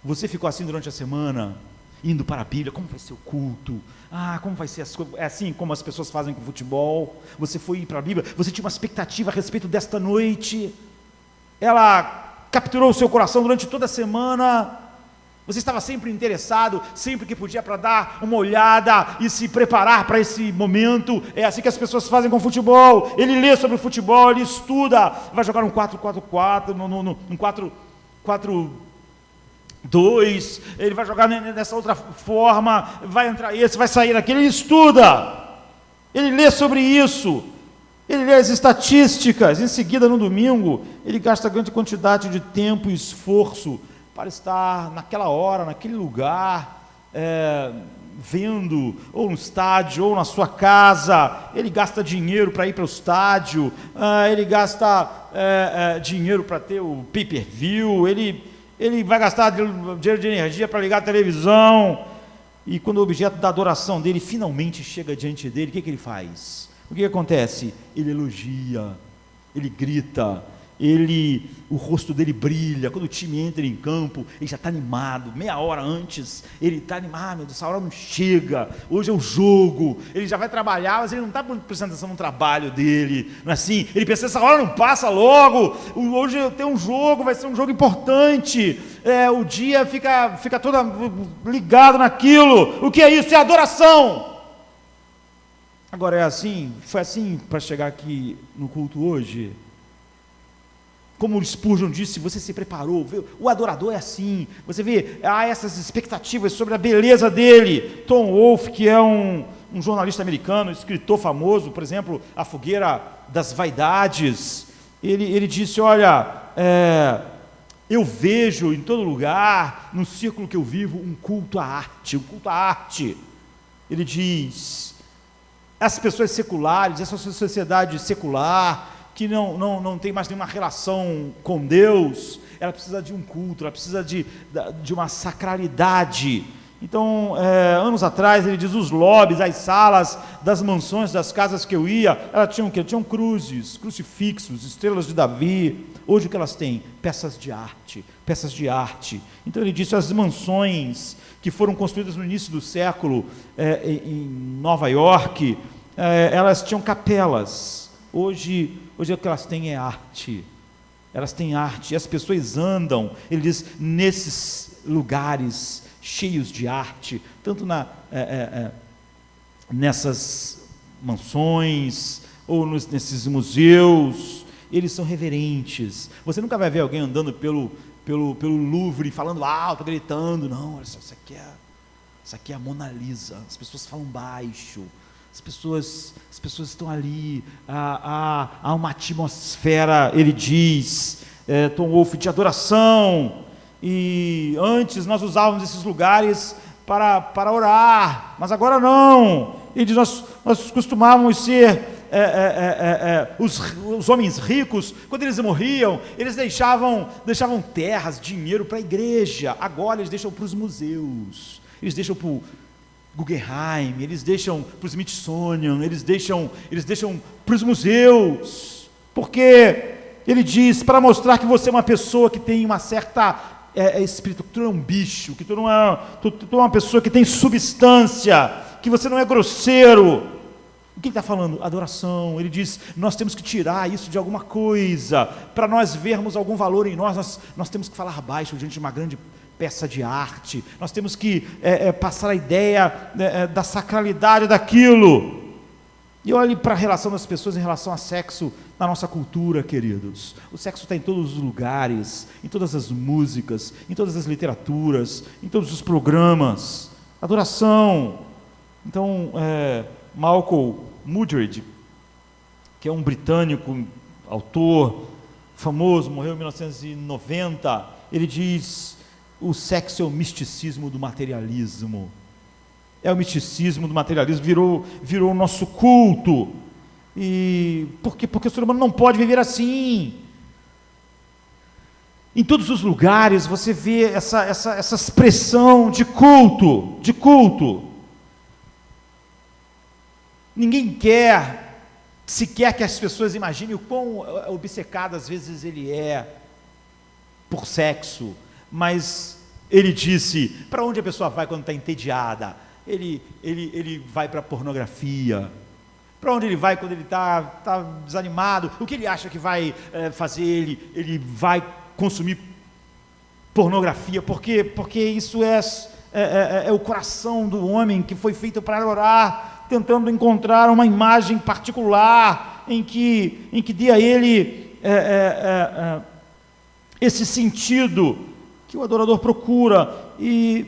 Você ficou assim durante a semana? Indo para a Bíblia, como vai ser o culto? Como vai ser é assim como as pessoas fazem com o futebol? Você foi ir para a Bíblia, você tinha uma expectativa a respeito desta noite, ela capturou o seu coração durante toda a semana, você estava sempre interessado, sempre que podia, para dar uma olhada e se preparar para esse momento. É assim que as pessoas fazem com o futebol. Ele lê sobre o futebol, ele estuda, vai jogar um 4-4-4, num 4-4-2, ele vai jogar dessa outra forma, vai entrar esse, vai sair daquele, ele estuda, ele lê sobre isso, ele lê as estatísticas, em seguida no domingo, ele gasta grande quantidade de tempo e esforço para estar naquela hora, naquele lugar, vendo, ou no estádio, ou na sua casa. Ele gasta dinheiro para ir para o estádio, ele gasta dinheiro para ter o pay-per-view, ele vai gastar dinheiro de energia para ligar a televisão, e quando o objeto da adoração dele finalmente chega diante dele, o que ele faz? O que acontece? Ele elogia, ele grita, o rosto dele brilha. Quando o time entra em campo, ele já está animado, meia hora antes, ele está animado, meu Deus, essa hora não chega, hoje é o jogo, ele já vai trabalhar, mas ele não está prestando atenção no trabalho dele, não é assim? Ele pensa, essa hora não passa logo, hoje eu tenho um jogo, vai ser um jogo importante, o dia fica todo ligado naquilo. O que é isso? É adoração. Agora foi assim para chegar aqui no culto hoje? Como o Spurgeon disse, você se preparou, viu? O adorador é assim, você vê, há essas expectativas sobre a beleza dele. Tom Wolfe, que é um jornalista americano, escritor famoso, por exemplo, A Fogueira das Vaidades, ele disse, olha, eu vejo em todo lugar, no círculo que eu vivo, um culto à arte. Ele diz, as pessoas seculares, essa sociedade secular, que não tem mais nenhuma relação com Deus, ela precisa de um culto, ela precisa de uma sacralidade. Então, anos atrás, ele diz, os lobbies, as salas das mansões, das casas que eu ia, elas tinham o quê? Tinham cruzes, crucifixos, estrelas de Davi. Hoje o que elas têm? Peças de arte. Então ele disse, as mansões que foram construídas no início do século, em Nova York, elas tinham capelas. Hoje o que elas têm é arte. Elas têm arte, e as pessoas andam, ele diz, nesses lugares cheios de arte, tanto nessas mansões, ou nesses museus, eles são reverentes. Você nunca vai ver alguém andando pelo Louvre, falando alto, gritando, não, olha só, isso aqui é a Mona Lisa, as pessoas falam baixo, as pessoas estão ali, há uma atmosfera, ele diz, Tom Wolfe, de adoração, e antes nós usávamos esses lugares para orar, mas agora não. Ele diz, nós costumávamos ser os homens ricos, quando eles morriam, eles deixavam terras, dinheiro para a igreja. Agora eles deixam para os museus, eles deixam para o Guggenheim, eles deixam para o Smithsonian, eles deixam para os museus, porque ele diz, para mostrar que você é uma pessoa que tem uma certa espírito, que tu não é um bicho, que tu não é uma pessoa que tem substância, que você não é grosseiro. O que ele está falando? Adoração. Ele diz, nós temos que tirar isso de alguma coisa, para nós vermos algum valor em nós temos que falar baixo diante de uma grande peça de arte, nós temos que passar a ideia da sacralidade daquilo. E olhe para a relação das pessoas em relação a sexo na nossa cultura, queridos. O sexo está em todos os lugares, em todas as músicas, em todas as literaturas, em todos os programas. Adoração. Então, Malcolm Muggeridge, que é um britânico, autor famoso, morreu em 1990, ele diz, o sexo é o misticismo do materialismo. é o misticismo do materialismo, virou o nosso culto. E por quê? Porque o ser humano não pode viver assim. Em todos os lugares você vê essa expressão de culto. Ninguém quer, sequer que as pessoas imaginem o quão obcecado às vezes ele é por sexo, mas ele disse, para onde a pessoa vai quando está entediada? Ele vai para a pornografia. Para onde ele vai quando ele está desanimado? O que ele acha que vai fazer? Ele vai consumir pornografia, porque isso é o coração do homem que foi feito para orar, tentando encontrar uma imagem particular em que dê a ele esse sentido que o adorador procura. E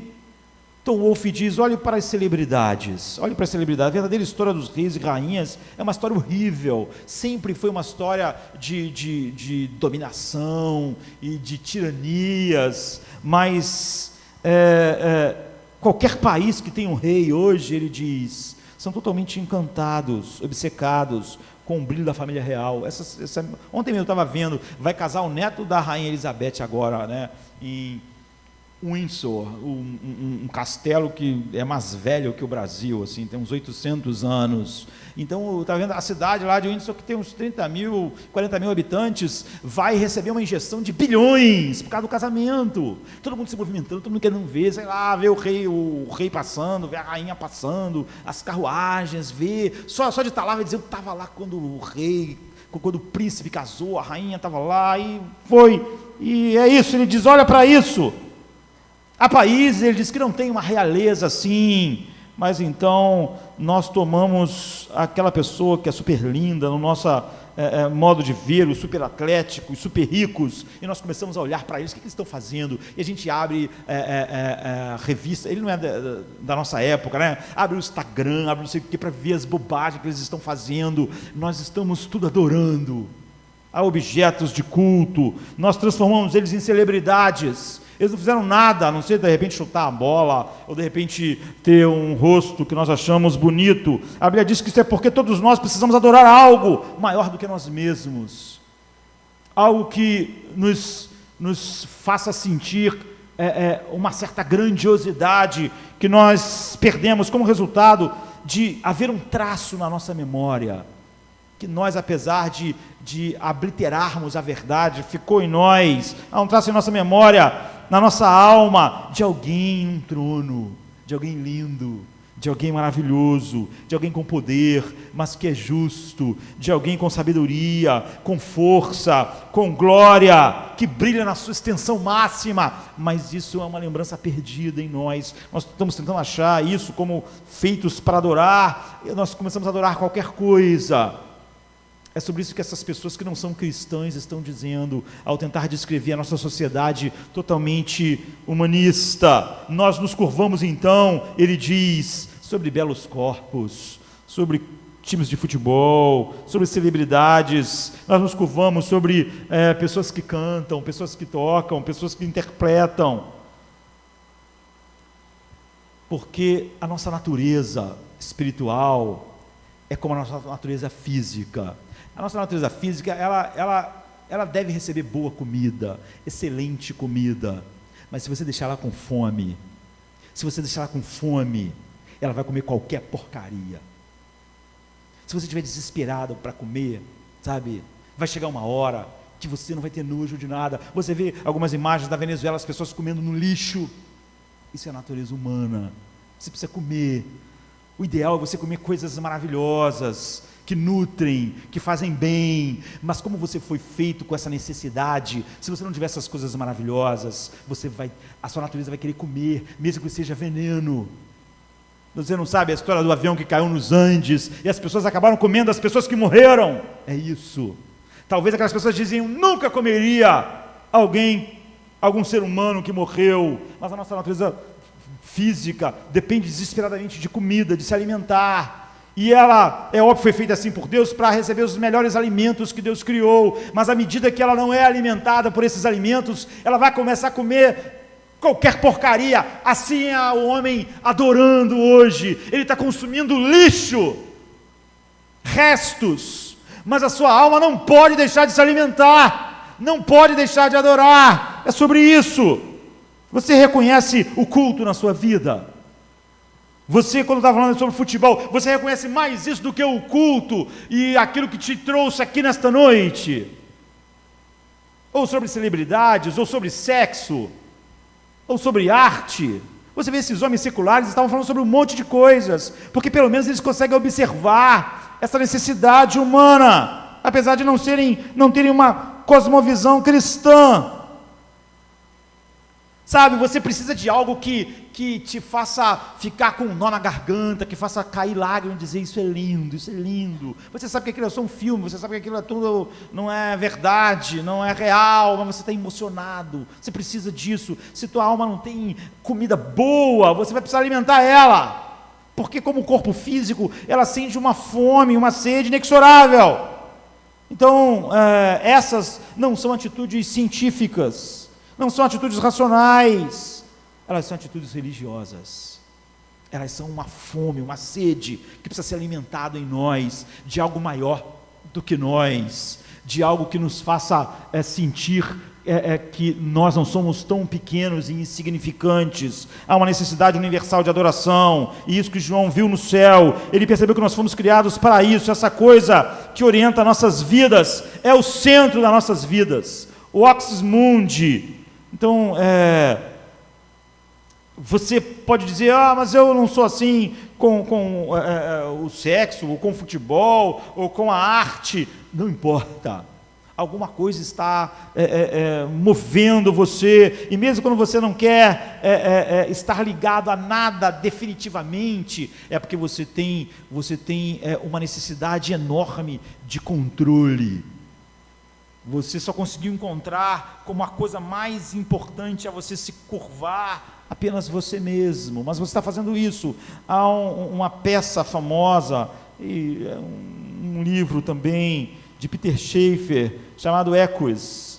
Tom Wolfe diz, olhe para as celebridades, a verdadeira história dos reis e rainhas é uma história horrível, sempre foi uma história de dominação e de tiranias, mas qualquer país que tem um rei hoje, ele diz, são totalmente encantados, obcecados com o brilho da família real. Ontem mesmo eu estava vendo, vai casar o neto da rainha Elizabeth agora, né, em Windsor, um castelo que é mais velho que o Brasil, assim, tem uns 800 anos. Então, está vendo a cidade lá de Windsor, que tem uns 30 mil, 40 mil habitantes, vai receber uma injeção de bilhões por causa do casamento. Todo mundo se movimentando, todo mundo querendo ver, sei lá, ver o rei passando, ver a rainha passando, as carruagens, ver. Só de estar lá, vai dizer, eu estava lá quando o príncipe casou, a rainha estava lá, e foi. E é isso, ele diz, olha para isso. Há países, ele diz, que não tem uma realeza assim, mas então nós tomamos aquela pessoa que é super linda, no nosso modo de ver, os super atléticos, os super ricos, e nós começamos a olhar para eles, o que eles estão fazendo, e a gente abre revista, ele não é da nossa época, né? Abre o Instagram, abre não sei o que, para ver as bobagens que eles estão fazendo, nós estamos tudo adorando, há objetos de culto, nós transformamos eles em celebridades. Eles não fizeram nada, a não ser de repente chutar a bola, ou de repente ter um rosto que nós achamos bonito. A Bíblia diz que isso é porque todos nós precisamos adorar algo maior do que nós mesmos. Algo que nos faça sentir uma certa grandiosidade que nós perdemos como resultado de haver um traço na nossa memória. Que nós, apesar de obliterarmos a verdade, ficou em nós, há um traço em nossa memória, na nossa alma, de alguém em um trono, de alguém lindo, de alguém maravilhoso, de alguém com poder, mas que é justo, de alguém com sabedoria, com força, com glória, que brilha na sua extensão máxima, mas isso é uma lembrança perdida em nós. Nós estamos tentando achar isso como feitos para adorar, e nós começamos a adorar qualquer coisa. É sobre isso que essas pessoas que não são cristãs estão dizendo, ao tentar descrever a nossa sociedade totalmente humanista. Nós nos curvamos então, ele diz, sobre belos corpos, sobre times de futebol, sobre celebridades, nós nos curvamos sobre pessoas que cantam, pessoas que tocam, pessoas que interpretam. Porque a nossa natureza espiritual é como a nossa natureza física. A nossa natureza física, ela deve receber boa comida, excelente comida, mas se você deixar ela com fome, ela vai comer qualquer porcaria. Se você estiver desesperado para comer, sabe, vai chegar uma hora que você não vai ter nojo de nada. Você vê algumas imagens da Venezuela, as pessoas comendo no lixo. Isso é a natureza humana. Você precisa comer. O ideal é você comer coisas maravilhosas, que nutrem, que fazem bem, mas como você foi feito com essa necessidade, se você não tiver essas coisas maravilhosas, a sua natureza vai querer comer, mesmo que seja veneno. Você não sabe a história do avião que caiu nos Andes, e as pessoas acabaram comendo as pessoas que morreram? É isso. Talvez aquelas pessoas diziam, nunca comeria algum ser humano que morreu, mas a nossa natureza física depende desesperadamente de comida, de se alimentar. E ela, é óbvio, foi feita assim por Deus para receber os melhores alimentos que Deus criou, mas à medida que ela não é alimentada por esses alimentos, ela vai começar a comer qualquer porcaria. Assim é o homem adorando hoje. Ele está consumindo lixo, restos, mas a sua alma não pode deixar de se alimentar, não pode deixar de adorar. É sobre isso. Você reconhece o culto na sua vida? Você, quando está falando sobre futebol, você reconhece mais isso do que o culto e aquilo que te trouxe aqui nesta noite? Ou sobre celebridades, ou sobre sexo, ou sobre arte? Você vê esses homens seculares, estavam falando sobre um monte de coisas, porque pelo menos eles conseguem observar essa necessidade humana, apesar de não terem uma cosmovisão cristã. Sabe, você precisa de algo que te faça ficar com um nó na garganta, que faça cair lágrimas e dizer, isso é lindo, isso é lindo. Você sabe que aquilo é só um filme, você sabe que aquilo é tudo, não é verdade, não é real, mas você está emocionado, você precisa disso. Se tua alma não tem comida boa, você vai precisar alimentar ela, porque como corpo físico, ela sente uma fome, uma sede inexorável. Então, essas não são atitudes científicas, não são atitudes racionais, elas são atitudes religiosas. Elas são uma fome, uma sede que precisa ser alimentado em nós, de algo maior do que nós, de algo que nos faça sentir que nós não somos tão pequenos e insignificantes. Há uma necessidade universal de adoração, e isso que João viu no céu, ele percebeu que nós fomos criados para isso. Essa coisa que orienta nossas vidas, é o centro das nossas vidas, o Oxys Mundi. Então, você pode dizer, mas eu não sou assim com o sexo, ou com o futebol, ou com a arte. Não importa, alguma coisa está movendo você, e mesmo quando você não quer estar ligado a nada definitivamente, é porque você tem uma necessidade enorme de controle. Você só conseguiu encontrar como a coisa mais importante a você se curvar apenas você mesmo, mas você está fazendo isso. Há uma peça famosa, e um livro também, de Peter Schaefer, chamado Equus,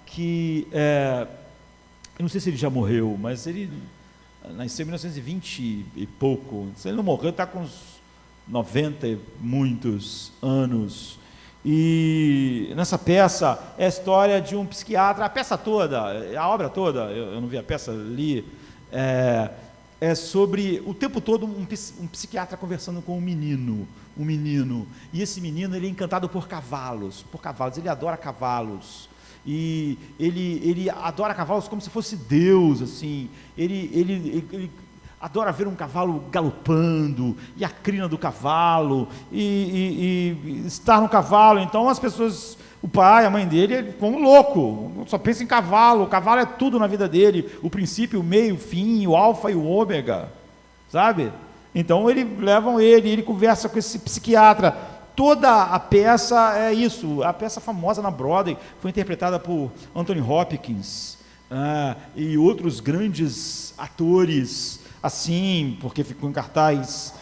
que, eu não sei se ele já morreu, mas ele nasceu em 1920 e pouco, se ele não morreu, está com uns 90 e muitos anos. E nessa peça é a história de um psiquiatra, a peça toda, a obra toda, eu não vi a peça, li, é sobre o tempo todo um psiquiatra conversando com um menino, e esse menino, ele é encantado por cavalos, ele adora cavalos, e ele adora cavalos como se fosse Deus, assim, ele adora ver um cavalo galopando, e a crina do cavalo, e estar no cavalo. Então as pessoas, o pai, a mãe dele, ficam louco, só pensa em cavalo, o cavalo é tudo na vida dele, o princípio, o meio, o fim, o alfa e o ômega, sabe? Então ele conversa com esse psiquiatra. Toda a peça é isso, a peça famosa na Broadway, foi interpretada por Anthony Hopkins, e outros grandes atores, assim, porque ficou em cartaz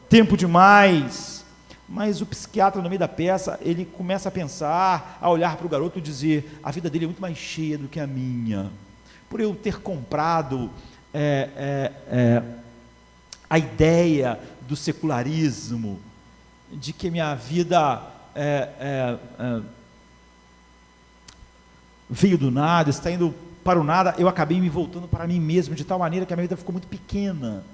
tempo demais. Mas o psiquiatra, no meio da peça, ele começa a pensar, a olhar para o garoto e dizer, a vida dele é muito mais cheia do que a minha, por eu ter comprado a ideia do secularismo, de que minha vida veio do nada, está indo para o nada. Eu acabei me voltando para mim mesmo, de tal maneira que a minha vida ficou muito pequena,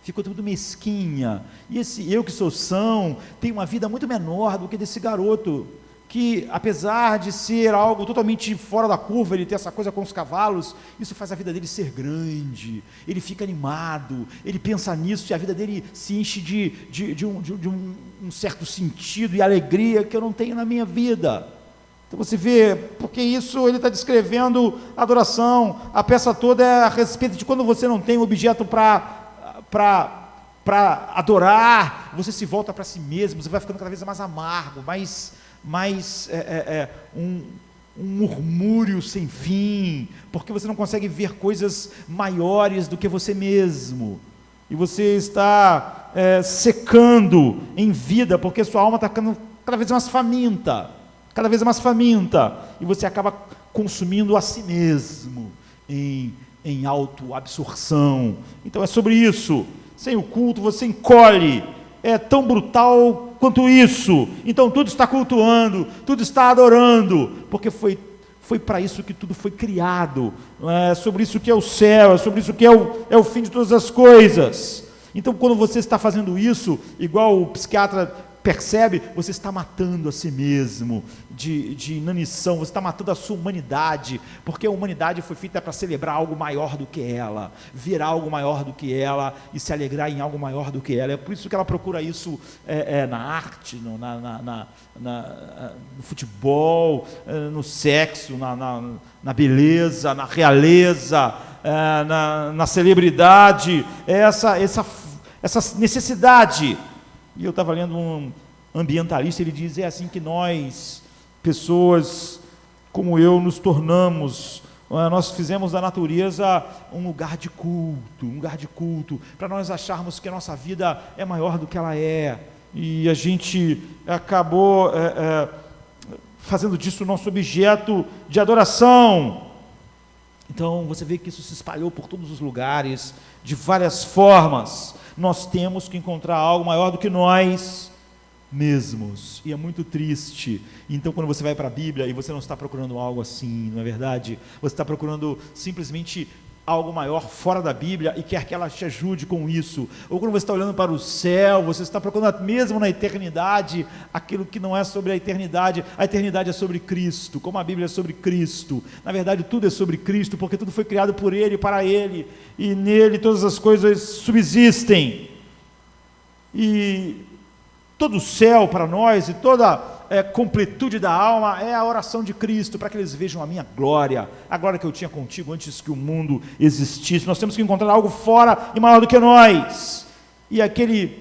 ficou tudo mesquinha, e esse eu que sou são, tem uma vida muito menor do que desse garoto, que apesar de ser algo totalmente fora da curva, ele ter essa coisa com os cavalos, isso faz a vida dele ser grande, ele fica animado, ele pensa nisso, e a vida dele se enche de um certo sentido e alegria que eu não tenho na minha vida. Então você vê, porque isso ele está descrevendo adoração, a peça toda é a respeito de quando você não tem um objeto para adorar, você se volta para si mesmo, você vai ficando cada vez mais amargo, um murmúrio sem fim, porque você não consegue ver coisas maiores do que você mesmo, e você está secando em vida, porque sua alma está ficando cada vez mais faminta, e você acaba consumindo a si mesmo, em autoabsorção. Então é sobre isso. Sem o culto você encolhe. É tão brutal quanto isso. Então tudo está cultuando, tudo está adorando, porque foi para isso que tudo foi criado. É sobre isso que é o céu, é sobre isso que é o fim de todas as coisas. Então quando você está fazendo isso, igual o psiquiatra percebe, você está matando a si mesmo de inanição, você está matando a sua humanidade, porque a humanidade foi feita para celebrar algo maior do que ela, ver algo maior do que ela e se alegrar em algo maior do que ela. É por isso que ela procura isso na arte, no futebol, no sexo, na beleza, na realeza, na celebridade, essa necessidade. E eu estava lendo um ambientalista, ele diz, é assim que nós, pessoas como eu, nos tornamos. Nós fizemos da natureza um lugar de culto, para nós acharmos que a nossa vida é maior do que ela é, e a gente acabou fazendo disso o nosso objeto de adoração. Então você vê que isso se espalhou por todos os lugares, de várias formas. Nós temos que encontrar algo maior do que nós mesmos, e é muito triste. Então quando você vai para a Bíblia e você não está procurando algo assim, não é verdade? Você está procurando simplesmente algo maior fora da Bíblia e quer que ela te ajude com isso. Ou quando você está olhando para o céu, você está procurando mesmo na eternidade aquilo que não é sobre a eternidade é sobre Cristo, como a Bíblia é sobre Cristo. Na verdade tudo é sobre Cristo, porque tudo foi criado por Ele e para Ele, e nele todas as coisas subsistem. E todo o céu para nós e toda completude da alma é a oração de Cristo, para que eles vejam a minha glória, a glória que eu tinha contigo antes que o mundo existisse. Nós temos que encontrar algo fora e maior do que nós. E aquele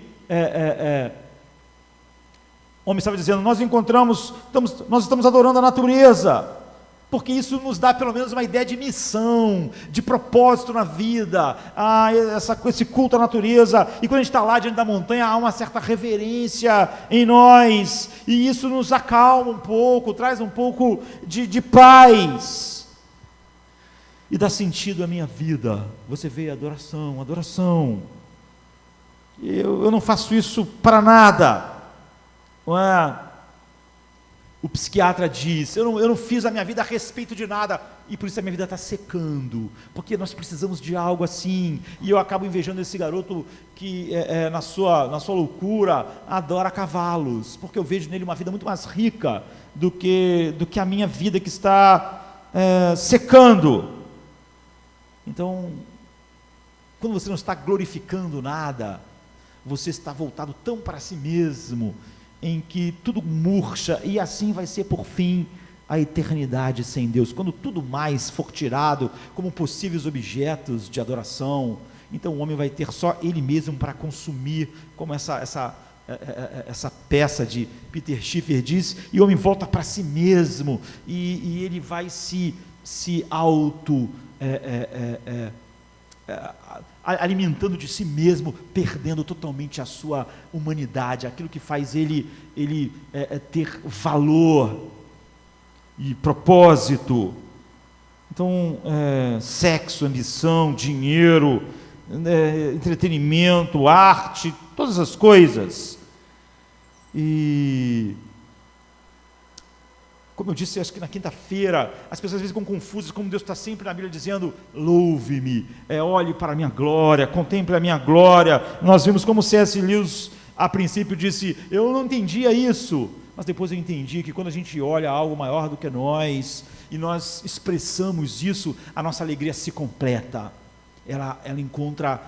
homem estava dizendo, nós estamos adorando a natureza, porque isso nos dá pelo menos uma ideia de missão, de propósito na vida, esse culto à natureza. E quando a gente está lá diante da montanha, há uma certa reverência em nós, e isso nos acalma um pouco, traz um pouco de paz, e dá sentido à minha vida. Você vê adoração. Eu não faço isso para nada, não é? O psiquiatra diz, eu não fiz a minha vida a respeito de nada, e por isso a minha vida está secando, porque nós precisamos de algo assim. E eu acabo invejando esse garoto que na sua loucura adora cavalos, porque eu vejo nele uma vida muito mais rica do que a minha vida que está secando. Então, quando você não está glorificando nada, você está voltado tão para si mesmo, em que tudo murcha, e assim vai ser por fim a eternidade sem Deus, quando tudo mais for tirado como possíveis objetos de adoração. Então o homem vai ter só ele mesmo para consumir, como essa peça de Peter Schiffer diz, e o homem volta para si mesmo, e ele vai se alimentando de si mesmo, perdendo totalmente a sua humanidade, aquilo que faz ele ter valor e propósito. Então, sexo, ambição, dinheiro, entretenimento, arte, todas as coisas. E como eu disse, acho que na quinta-feira, as pessoas às vezes ficam confusas, como Deus está sempre na Bíblia dizendo, louve-me, olhe para a minha glória, contemple a minha glória. Nós vimos como C.S. Lewis, a princípio, disse, eu não entendia isso, mas depois eu entendi que quando a gente olha algo maior do que nós, e nós expressamos isso, a nossa alegria se completa. Ela encontra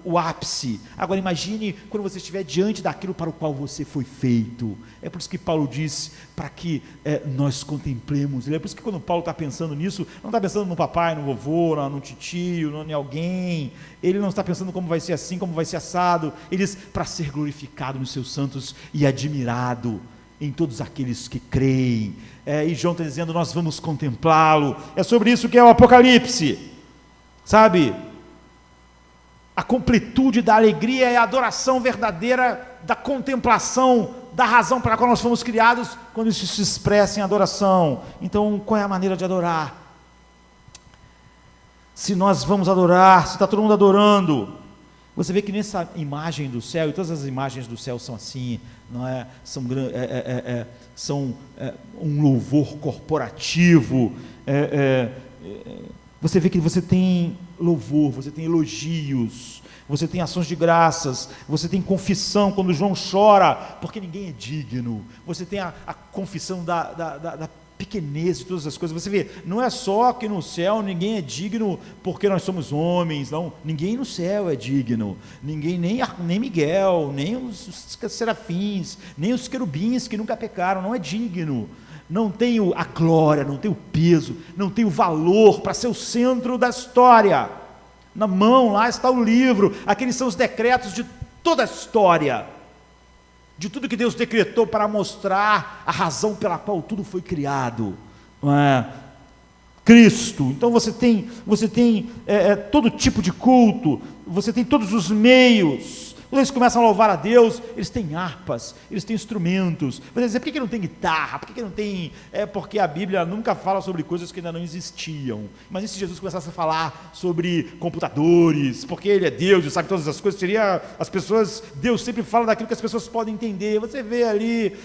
o ápice. Agora imagine quando você estiver diante daquilo para o qual você foi feito. É por isso que Paulo diz para que nós contemplemos. É por isso que quando Paulo está pensando nisso, não está pensando no papai, no vovô, no titio, em alguém. Ele não está pensando como vai ser assim, como vai ser assado. Ele diz para ser glorificado nos seus santos e admirado em todos aqueles que creem. E João está dizendo, nós vamos contemplá-lo. É sobre isso que é o Apocalipse. Sabe, a completude da alegria é a adoração verdadeira da contemplação, da razão para a qual nós fomos criados, quando isso se expressa em adoração. Então, qual é a maneira de adorar? se nós vamos adorar, se está todo mundo adorando. Você vê que nessa imagem do céu, e todas as imagens do céu são assim, não é? São um louvor corporativo. Você vê que você tem louvor, você tem elogios, você tem ações de graças, você tem confissão quando João chora, porque ninguém é digno. Você tem a confissão da pequenez de todas as coisas. Você vê, não é só que no céu ninguém é digno porque nós somos homens, não, ninguém no céu é digno, ninguém, nem Miguel, nem os serafins, nem os querubins que nunca pecaram, não é digno, não tem a glória, não tem o peso, não tem o valor para ser o centro da história. Na mão lá está o livro, aqueles são os decretos de toda a história, de tudo que Deus decretou para mostrar a razão pela qual tudo foi criado, não é? Cristo. Então você tem todo tipo de culto, você tem todos os meios. Quando eles começam a louvar a Deus, eles têm harpas, eles têm instrumentos. Você vai dizer, por que não tem guitarra? Por que não tem... porque a Bíblia nunca fala sobre coisas que ainda não existiam. Mas se Jesus começasse a falar sobre computadores, porque Ele é Deus e sabe todas as coisas, seria as pessoas... Deus sempre fala daquilo que as pessoas podem entender. Você vê ali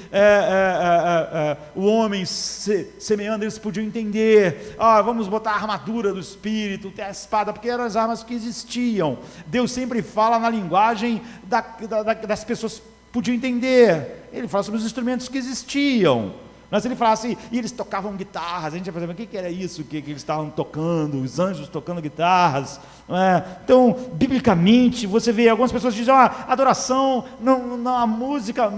o homem semeando, eles podiam entender. Vamos botar a armadura do Espírito, ter a espada, porque eram as armas que existiam. Deus sempre fala na linguagem das pessoas podiam entender. Ele fala sobre os instrumentos que existiam, mas ele fala assim, e eles tocavam guitarras. A gente vai fazer, mas o que era isso que eles estavam tocando, os anjos tocando guitarras, não é? Então, biblicamente, você vê, algumas pessoas dizem, a adoração, não, a música,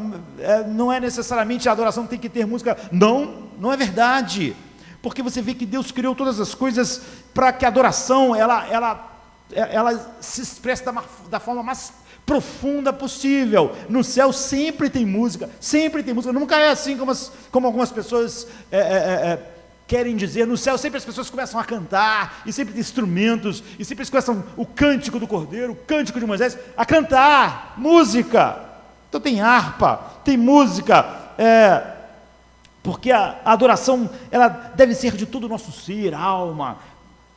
não é necessariamente a adoração tem que ter música. Não é verdade, porque você vê que Deus criou todas as coisas para que a adoração, ela se expresse da forma mais profunda possível. No céu sempre tem música, nunca é assim como algumas pessoas querem dizer. No céu sempre as pessoas começam a cantar, e sempre tem instrumentos, e sempre eles começam o cântico do Cordeiro, o cântico de Moisés, a cantar, música. Então tem harpa, tem música, porque a adoração, ela deve ser de todo o nosso ser, alma,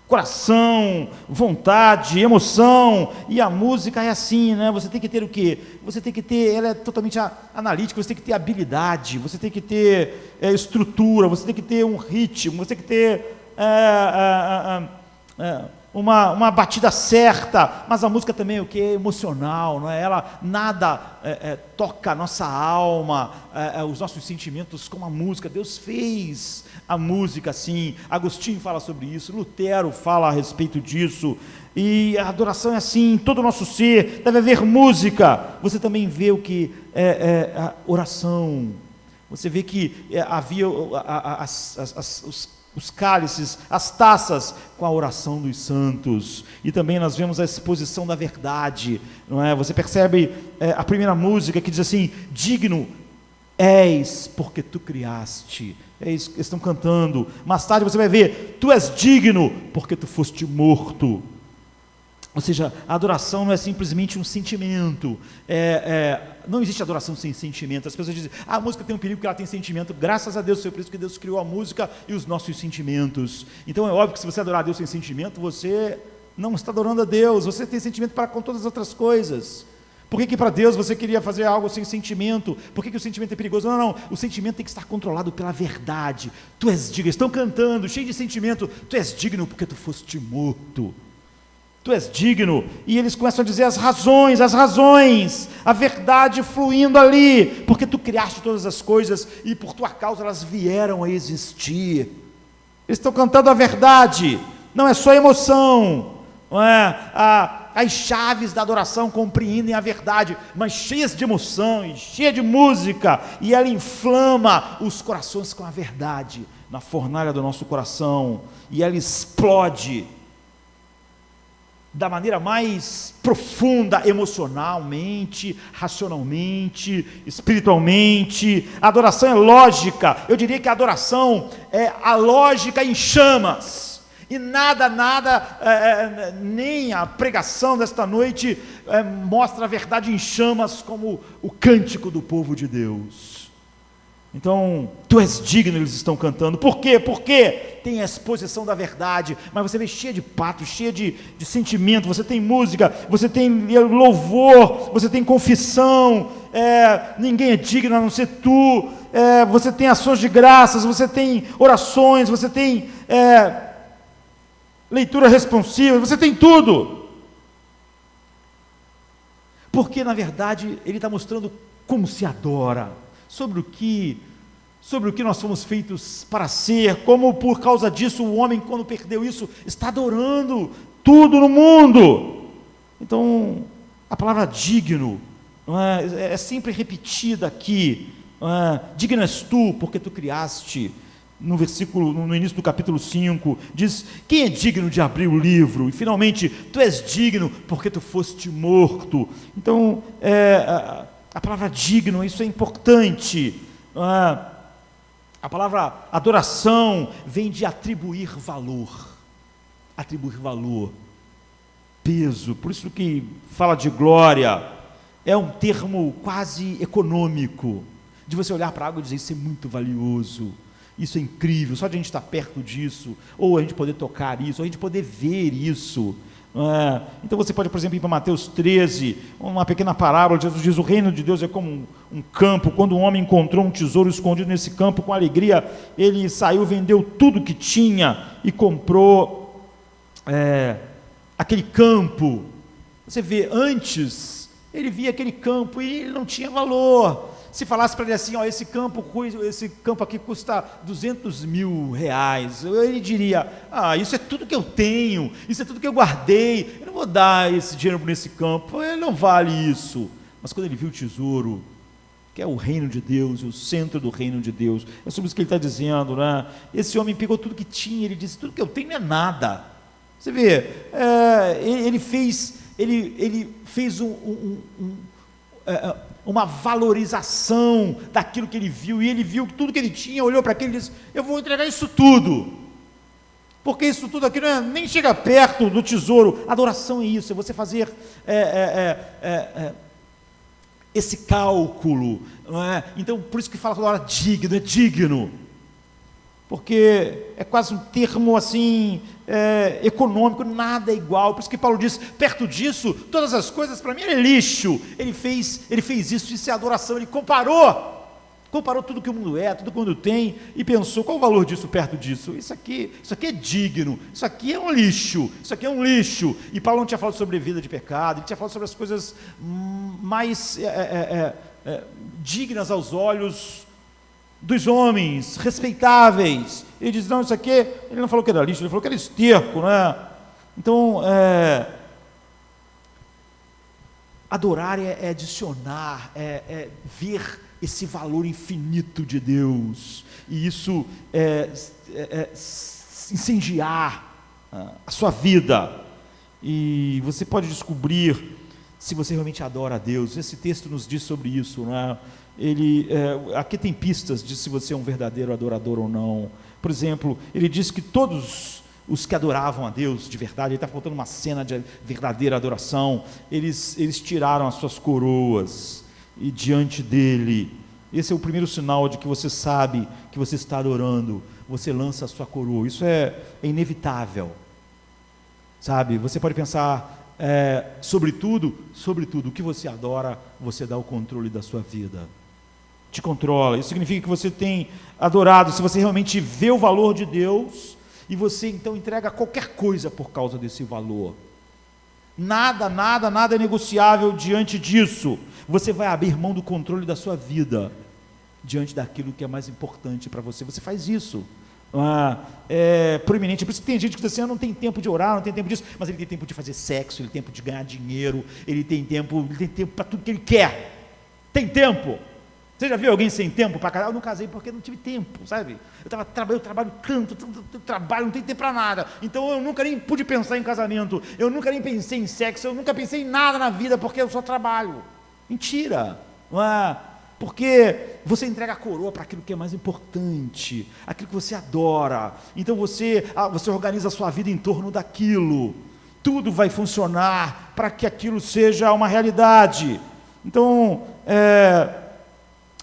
coração, vontade, emoção. E a música é assim, né? Você tem que ter o quê? Você tem que ter, ela é totalmente analítica, você tem que ter habilidade, você tem que ter estrutura, você tem que ter um ritmo, você tem que ter uma batida certa. Mas a música também é o que? Emocional, não é? Ela nada toca a nossa alma, os nossos sentimentos como a música. Deus fez a música assim. Agostinho fala sobre isso, Lutero fala a respeito disso. E a adoração é assim, todo o nosso ser, deve haver música. Você também vê o que a oração. Você vê que havia os cálices, as taças com a oração dos santos. E também nós vemos a exposição da verdade, não é? Você percebe a primeira música que diz assim, digno és porque tu criaste. Eles estão cantando. Mais tarde você vai ver, tu és digno porque tu foste morto. Ou seja, a adoração não é simplesmente um sentimento. Não existe adoração sem sentimento. As pessoas dizem, a música tem um perigo porque ela tem sentimento. Graças a Deus, foi por isso que Deus criou a música e os nossos sentimentos. Então é óbvio que se você adorar a Deus sem sentimento, você não está adorando a Deus. Você tem sentimento para com todas as outras coisas. Por que para Deus você queria fazer algo sem sentimento? Por que o sentimento é perigoso? Não, o sentimento tem que estar controlado pela verdade. Tu és digno, estão cantando, cheio de sentimento, tu és digno porque tu foste morto. Tu és digno. E eles começam a dizer as razões, a verdade fluindo ali, porque tu criaste todas as coisas e por tua causa elas vieram a existir. Eles estão cantando a verdade, não é só emoção, não é? As chaves da adoração compreendem a verdade, mas cheias de emoção e cheia de música, e ela inflama os corações com a verdade na fornalha do nosso coração, e ela explode da maneira mais profunda, emocionalmente, racionalmente, espiritualmente. A adoração é lógica. Eu diria que a adoração é a lógica em chamas. E nada, nem a pregação desta noite mostra a verdade em chamas como o cântico do povo de Deus. Então, tu és digno, eles estão cantando. Por quê? Porque tem a exposição da verdade, mas você vê cheia de patos, cheia de sentimento, você tem música, você tem louvor, você tem confissão, ninguém é digno a não ser tu, você tem ações de graças, você tem orações, você tem leitura responsiva, você tem tudo. Porque, na verdade, ele está mostrando como se adora, sobre o que nós fomos feitos para ser, como por causa disso o homem, quando perdeu isso, está adorando tudo no mundo. Então, a palavra digno é sempre repetida aqui. Digno és tu, porque tu criaste. No início do capítulo 5, diz: quem é digno de abrir o livro? E finalmente, tu és digno, porque tu foste morto. Então, a palavra digno, isso é importante. A palavra adoração vem de atribuir valor, peso. Por isso que fala de glória, é um termo quase econômico, de você olhar para algo e dizer: isso é muito valioso, isso é incrível, só de a gente estar perto disso, ou a gente poder tocar isso, ou a gente poder ver isso. Então você pode, por exemplo, ir para Mateus 13, uma pequena parábola. Jesus diz: o reino de Deus é como um campo. Quando um homem encontrou um tesouro escondido nesse campo, com alegria ele saiu, vendeu tudo que tinha e comprou aquele campo. Você vê, antes ele via aquele campo e ele não tinha valor. Se falasse para ele assim: esse campo aqui custa R$200.000, ele diria: isso é tudo que eu tenho, isso é tudo que eu guardei, eu não vou dar esse dinheiro nesse campo, ele não vale isso. Mas quando ele viu o tesouro, que é o reino de Deus, o centro do reino de Deus, é sobre isso que ele está dizendo, né? Esse homem pegou tudo que tinha, ele disse: tudo que eu tenho não é nada. Você vê, ele fez uma valorização daquilo que ele viu, e ele viu tudo que ele tinha, olhou para aquilo e disse: eu vou entregar isso tudo, porque isso tudo aqui nem chega perto do tesouro. Adoração é isso, é você fazer esse cálculo, não é? Então, por isso que fala toda hora digno, é digno, porque é quase um termo assim, econômico, nada é igual. Por isso que Paulo diz: perto disso, todas as coisas para mim é lixo. Ele fez isso é adoração. Ele comparou tudo que o mundo é, tudo que o mundo tem, e pensou: qual o valor disso perto disso? Isso aqui é digno, isso aqui é um lixo, isso aqui é um lixo. E Paulo não tinha falado sobre vida de pecado, ele tinha falado sobre as coisas mais dignas aos olhos dos homens, respeitáveis. Ele diz: não, isso aqui, ele não falou que era lixo, ele falou que era esterco, né? Então, adorar é adicionar, ver esse valor infinito de Deus, e isso incendiar a sua vida, e você pode descobrir se você realmente adora a Deus. Esse texto nos diz sobre isso, né? Aqui tem pistas de se você é um verdadeiro adorador ou não. Por exemplo, ele diz que todos os que adoravam a Deus de verdade, ele está faltando uma cena de verdadeira adoração, eles tiraram as suas coroas e diante dele. Esse é o primeiro sinal de que você sabe que você está adorando. Você lança a sua coroa. Isso é inevitável, sabe? Você pode pensar, sobretudo, o que você adora, você dá o controle da sua vida, te controla. Isso significa que você tem adorado, se você realmente vê o valor de Deus, e você então entrega qualquer coisa por causa desse valor. Nada é negociável diante disso. Você vai abrir mão do controle da sua vida diante daquilo que é mais importante para você. Você faz isso. Proeminente. Por isso que tem gente que diz assim: não tem tempo de orar, não tem tempo disso, mas ele tem tempo de fazer sexo, ele tem tempo de ganhar dinheiro, ele tem tempo para tudo que ele quer. Tem tempo. Você já viu alguém sem tempo para casar? Eu não casei porque não tive tempo, sabe? Eu trabalho tanto, não tenho tempo para nada. Então eu nunca nem pude pensar em casamento, eu nunca nem pensei em sexo, eu nunca pensei em nada na vida porque eu só trabalho. Mentira, não é? Porque você entrega a coroa para aquilo que é mais importante, aquilo que você adora. Então você organiza a sua vida em torno daquilo. Tudo vai funcionar para que aquilo seja uma realidade. Então,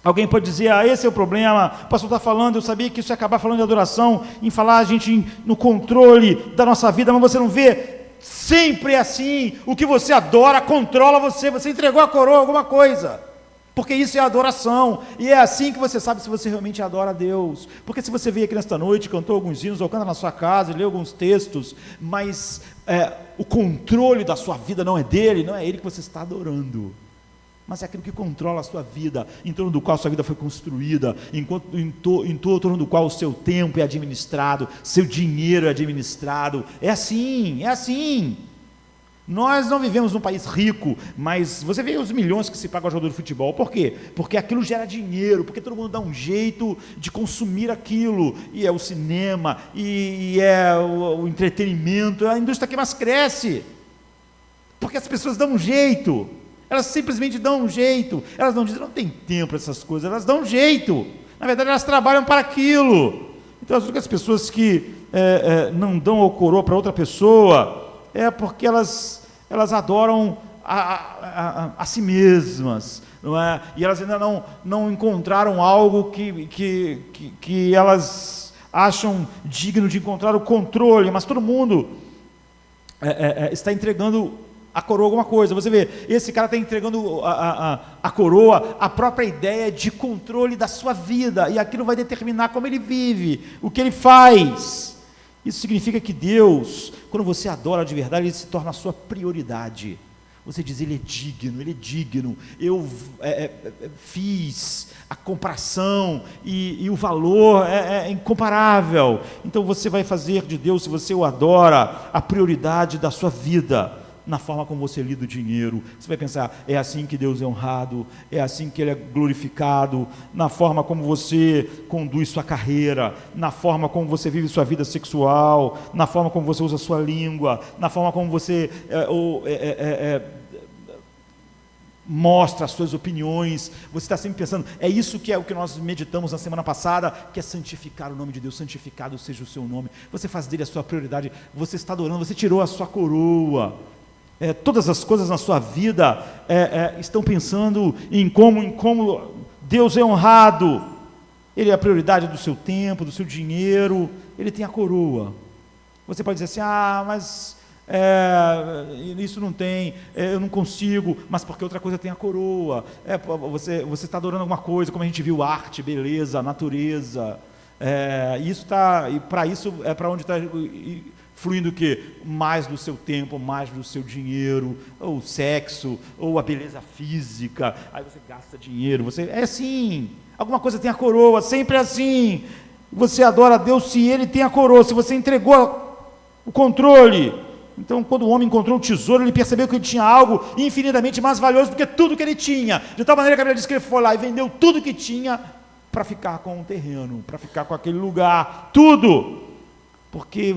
Alguém pode dizer, esse é o problema, o pastor está falando, eu sabia que isso ia acabar falando de adoração, em falar a gente no controle da nossa vida, mas você não vê? Sempre é assim, o que você adora controla você entregou a coroa a alguma coisa, porque isso é adoração, e é assim que você sabe se você realmente adora a Deus, porque se você veio aqui nesta noite, cantou alguns hinos, ou canta na sua casa, leu alguns textos, mas o controle da sua vida não é dele, não é ele que você está adorando, mas é aquilo que controla a sua vida, em torno do qual a sua vida foi construída, em torno do qual o seu tempo é administrado, seu dinheiro é administrado. É assim, é assim. Nós não vivemos num país rico, mas você vê os milhões que se pagam ao jogador de futebol. Por quê? Porque aquilo gera dinheiro, porque todo mundo dá um jeito de consumir aquilo, e é o cinema, e é o entretenimento, é a indústria que mais cresce, porque as pessoas dão um jeito. Elas simplesmente dão um jeito, elas não dizem, não tem tempo para essas coisas, elas dão um jeito, na verdade elas trabalham para aquilo. Então as únicas pessoas que não dão a coroa para outra pessoa, é porque elas adoram a si mesmas, não é? E elas ainda não encontraram algo que elas acham digno de encontrar o controle, mas todo mundo está entregando a coroa alguma coisa. Você vê, esse cara está entregando a coroa, a própria ideia de controle da sua vida, e aquilo vai determinar como ele vive, o que ele faz. Isso significa que Deus, quando você adora de verdade, ele se torna a sua prioridade. Você diz, ele é digno, eu fiz a comparação, e o valor é incomparável. Então você vai fazer de Deus, se você o adora, a prioridade da sua vida, na forma como você lida o dinheiro. Você vai pensar, é assim que Deus é honrado, é assim que Ele é glorificado, na forma como você conduz sua carreira, na forma como você vive sua vida sexual, na forma como você usa sua língua, na forma como você mostra as suas opiniões. Você está sempre pensando, é isso que é o que nós meditamos na semana passada, que é santificar o nome de Deus, santificado seja o seu nome. Você faz dele a sua prioridade, você está adorando, você tirou a sua coroa. Todas as coisas na sua vida estão pensando em como Deus é honrado. Ele é a prioridade do seu tempo, do seu dinheiro, ele tem a coroa. Você pode dizer assim, mas isso não tem, eu não consigo, mas porque outra coisa tem a coroa. Você está adorando alguma coisa, como a gente viu, arte, beleza, natureza, e para isso é para onde está fluindo o quê? Mais do seu tempo, mais do seu dinheiro, ou o sexo, ou a beleza física. Aí você gasta dinheiro, é assim, alguma coisa tem a coroa, sempre é assim. Você adora a Deus se Ele tem a coroa, se você entregou o controle. Então, quando o homem encontrou o tesouro, ele percebeu que ele tinha algo infinitamente mais valioso do que tudo que ele tinha, de tal maneira que a Bíblia diz que ele foi lá e vendeu tudo que tinha para ficar com o terreno, para ficar com aquele lugar, tudo, porque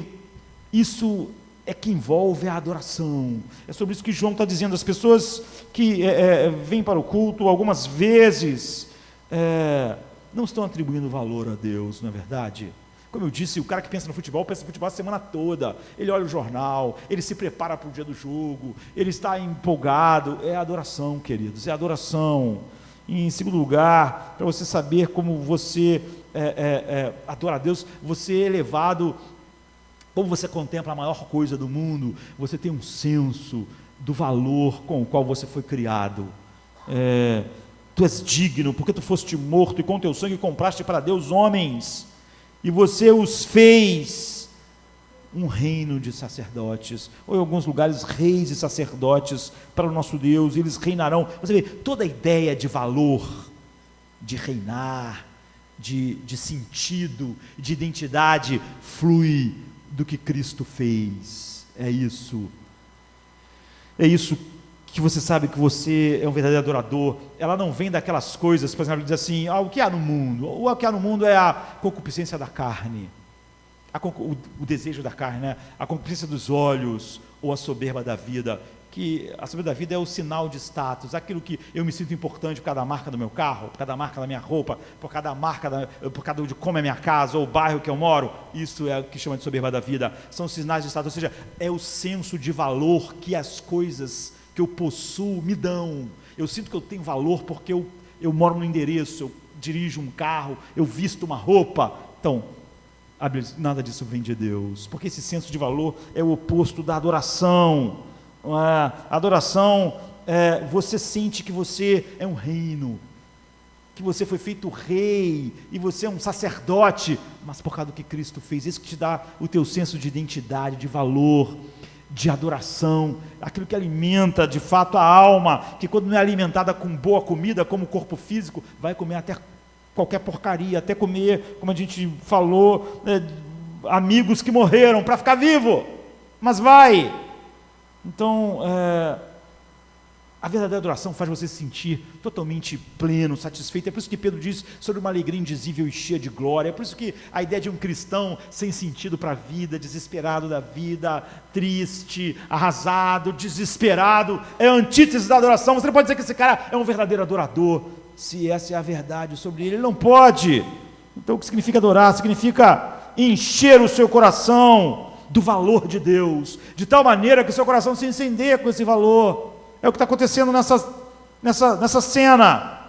isso é que envolve a adoração. É sobre isso que João está dizendo. As pessoas que vêm para o culto, algumas vezes, não estão atribuindo valor a Deus, não é verdade? Como eu disse, o cara que pensa no futebol a semana toda. Ele olha o jornal, ele se prepara para o dia do jogo, ele está empolgado. É adoração, queridos, é adoração. E, em segundo lugar, para você saber como você adora a Deus, você é elevado. Como você contempla a maior coisa do mundo, você tem um senso do valor com o qual você foi criado. Tu és digno, porque tu foste morto, e com teu sangue compraste para Deus homens, e você os fez um reino de sacerdotes, ou em alguns lugares, reis e sacerdotes para o nosso Deus, e eles reinarão. Você vê, toda a ideia de valor, de reinar, de sentido, de identidade, flui do que Cristo fez. É isso que você sabe que você é um verdadeiro adorador. Ela não vem daquelas coisas, por exemplo, diz assim, o que há no mundo? O que há no mundo é a concupiscência da carne, o desejo da carne, né? A concupiscência dos olhos, ou a soberba da vida, que a soberba da vida é o sinal de status, aquilo que eu me sinto importante por causa da marca do meu carro, por causa da marca da minha roupa, por causa de como é minha casa, ou o bairro que eu moro. Isso é o que chama de soberba da vida, são sinais de status, ou seja, é o senso de valor que as coisas que eu possuo me dão. Eu sinto que eu tenho valor porque eu eu moro no endereço, eu dirijo um carro, eu visto uma roupa. Então, a Bíblia diz, nada disso vem de Deus, porque esse senso de valor é o oposto da adoração. A adoração, você sente que você é um reino, que você foi feito rei, e você é um sacerdote, mas por causa do que Cristo fez, isso que te dá o teu senso de identidade, de valor, de adoração, aquilo que alimenta de fato a alma, que quando não é alimentada com boa comida, como o corpo físico, vai comer até qualquer porcaria, até comer, como a gente falou, amigos que morreram para ficar vivo, mas vai. Então, a verdadeira adoração faz você se sentir totalmente pleno, satisfeito. É por isso que Pedro diz sobre uma alegria indizível e cheia de glória. É por isso que a ideia de um cristão sem sentido para a vida, desesperado da vida, triste, arrasado, desesperado, é a antítese da adoração. Você não pode dizer que esse cara é um verdadeiro adorador, se essa é a verdade sobre ele. Ele não pode. Então, o que significa adorar? Significa encher o seu coração do valor de Deus, de tal maneira que o seu coração se incendeia com esse valor. É o que está acontecendo nessa cena,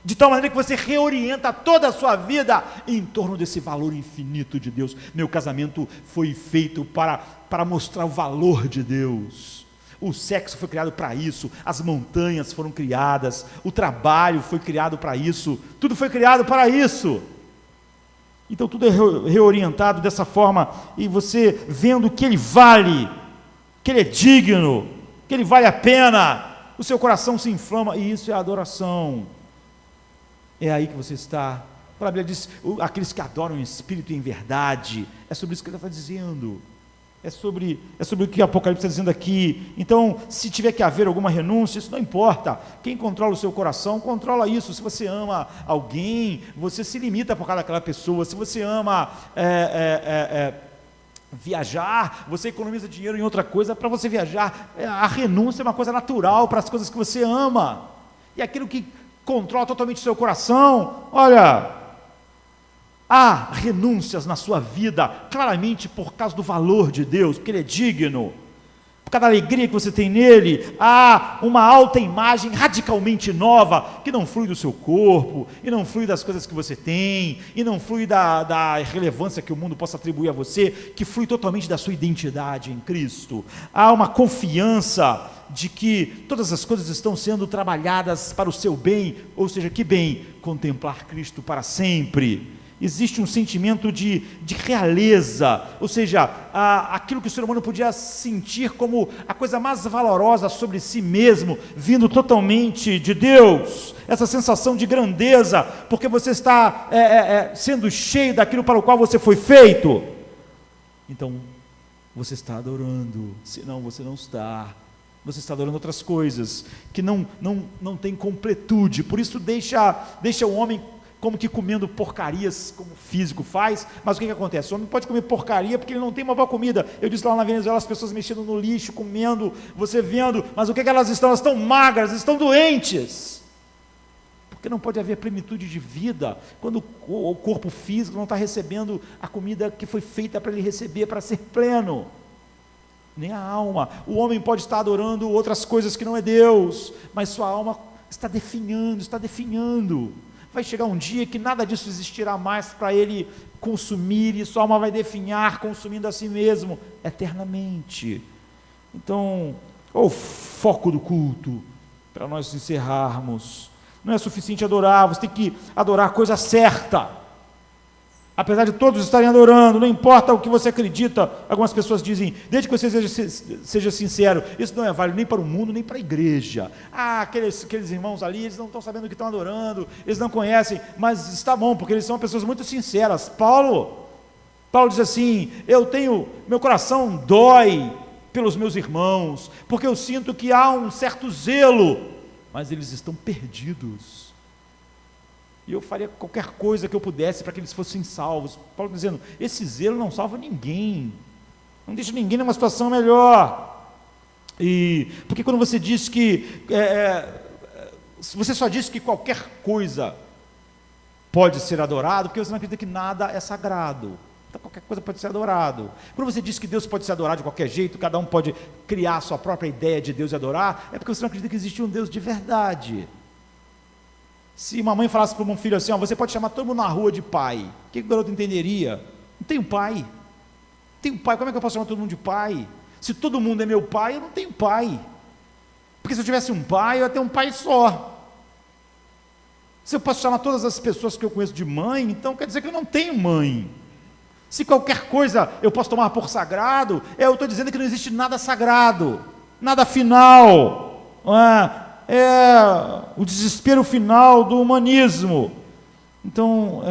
de tal maneira que você reorienta toda a sua vida em torno desse valor infinito de Deus. Meu casamento foi feito para mostrar o valor de Deus. O sexo foi criado para isso, as montanhas foram criadas, o trabalho foi criado para isso, tudo foi criado para isso. Então tudo é reorientado dessa forma, e você vendo que ele vale, que ele é digno, que ele vale a pena, o seu coração se inflama, e isso é adoração. É aí que você está. A Bíblia diz, aqueles que adoram em espírito e em verdade, é sobre isso que ele está dizendo, é sobre o que o Apocalipse está dizendo aqui. Então, se tiver que haver alguma renúncia, isso não importa. Quem controla o seu coração, controla isso. Se você ama alguém, você se limita por causa daquela pessoa. Se você ama viajar, você economiza dinheiro em outra coisa para você viajar. A renúncia é uma coisa natural para as coisas que você ama, e aquilo que controla totalmente o seu coração, olha, há renúncias na sua vida, claramente por causa do valor de Deus, porque Ele é digno, por causa da alegria que você tem nele. Há uma alta imagem radicalmente nova, que não flui do seu corpo, e não flui das coisas que você tem, e não flui da relevância que o mundo possa atribuir a você, que flui totalmente da sua identidade em Cristo. Há uma confiança de que todas as coisas estão sendo trabalhadas para o seu bem, ou seja, que bem? Contemplar Cristo para sempre. Existe um sentimento de realeza, ou seja, aquilo que o ser humano podia sentir como a coisa mais valorosa sobre si mesmo, vindo totalmente de Deus, essa sensação de grandeza, porque você está sendo cheio daquilo para o qual você foi feito. Então, você está adorando, senão você não está. Você está adorando outras coisas, que não tem completude. Por isso deixa o homem como que comendo porcarias, como o físico faz. Mas o que acontece? O homem pode comer porcaria porque ele não tem uma boa comida. Eu disse lá na Venezuela, as pessoas mexendo no lixo, comendo, você vendo, mas o que elas estão? Elas estão magras, estão doentes, porque não pode haver plenitude de vida quando o corpo físico não está recebendo a comida que foi feita para ele receber, para ser pleno. Nem a alma. O homem pode estar adorando outras coisas que não é Deus, mas sua alma está definhando. Vai chegar um dia que nada disso existirá mais para ele consumir, e sua alma vai definhar, consumindo a si mesmo eternamente. Então, o foco do culto, para nós encerrarmos, não é suficiente adorar, você tem que adorar a coisa certa. Apesar de todos estarem adorando, não importa o que você acredita, algumas pessoas dizem, desde que você seja sincero, isso não é válido nem para o mundo, nem para a igreja. Aqueles irmãos ali, eles não estão sabendo o que estão adorando, eles não conhecem, mas está bom, porque eles são pessoas muito sinceras. Paulo diz assim, meu coração dói pelos meus irmãos, porque eu sinto que há um certo zelo, mas eles estão perdidos. E eu faria qualquer coisa que eu pudesse para que eles fossem salvos. Paulo dizendo, esse zelo não salva ninguém, não deixa ninguém numa situação melhor. Porque quando você diz que, você só diz que qualquer coisa pode ser adorado, porque você não acredita que nada é sagrado. Então qualquer coisa pode ser adorado. Quando você diz que Deus pode ser adorado de qualquer jeito, cada um pode criar a sua própria ideia de Deus e adorar, é porque você não acredita que existe um Deus de verdade. Se uma mãe falasse para um filho assim, você pode chamar todo mundo na rua de pai, o que o garoto entenderia? Não tenho pai. Não tenho pai, como é que eu posso chamar todo mundo de pai? Se todo mundo é meu pai, eu não tenho pai. Porque se eu tivesse um pai, eu ia ter um pai só. Se eu posso chamar todas as pessoas que eu conheço de mãe, então quer dizer que eu não tenho mãe. Se qualquer coisa eu posso tomar por sagrado, eu estou dizendo que não existe nada sagrado, nada final. É o desespero final do humanismo. Então,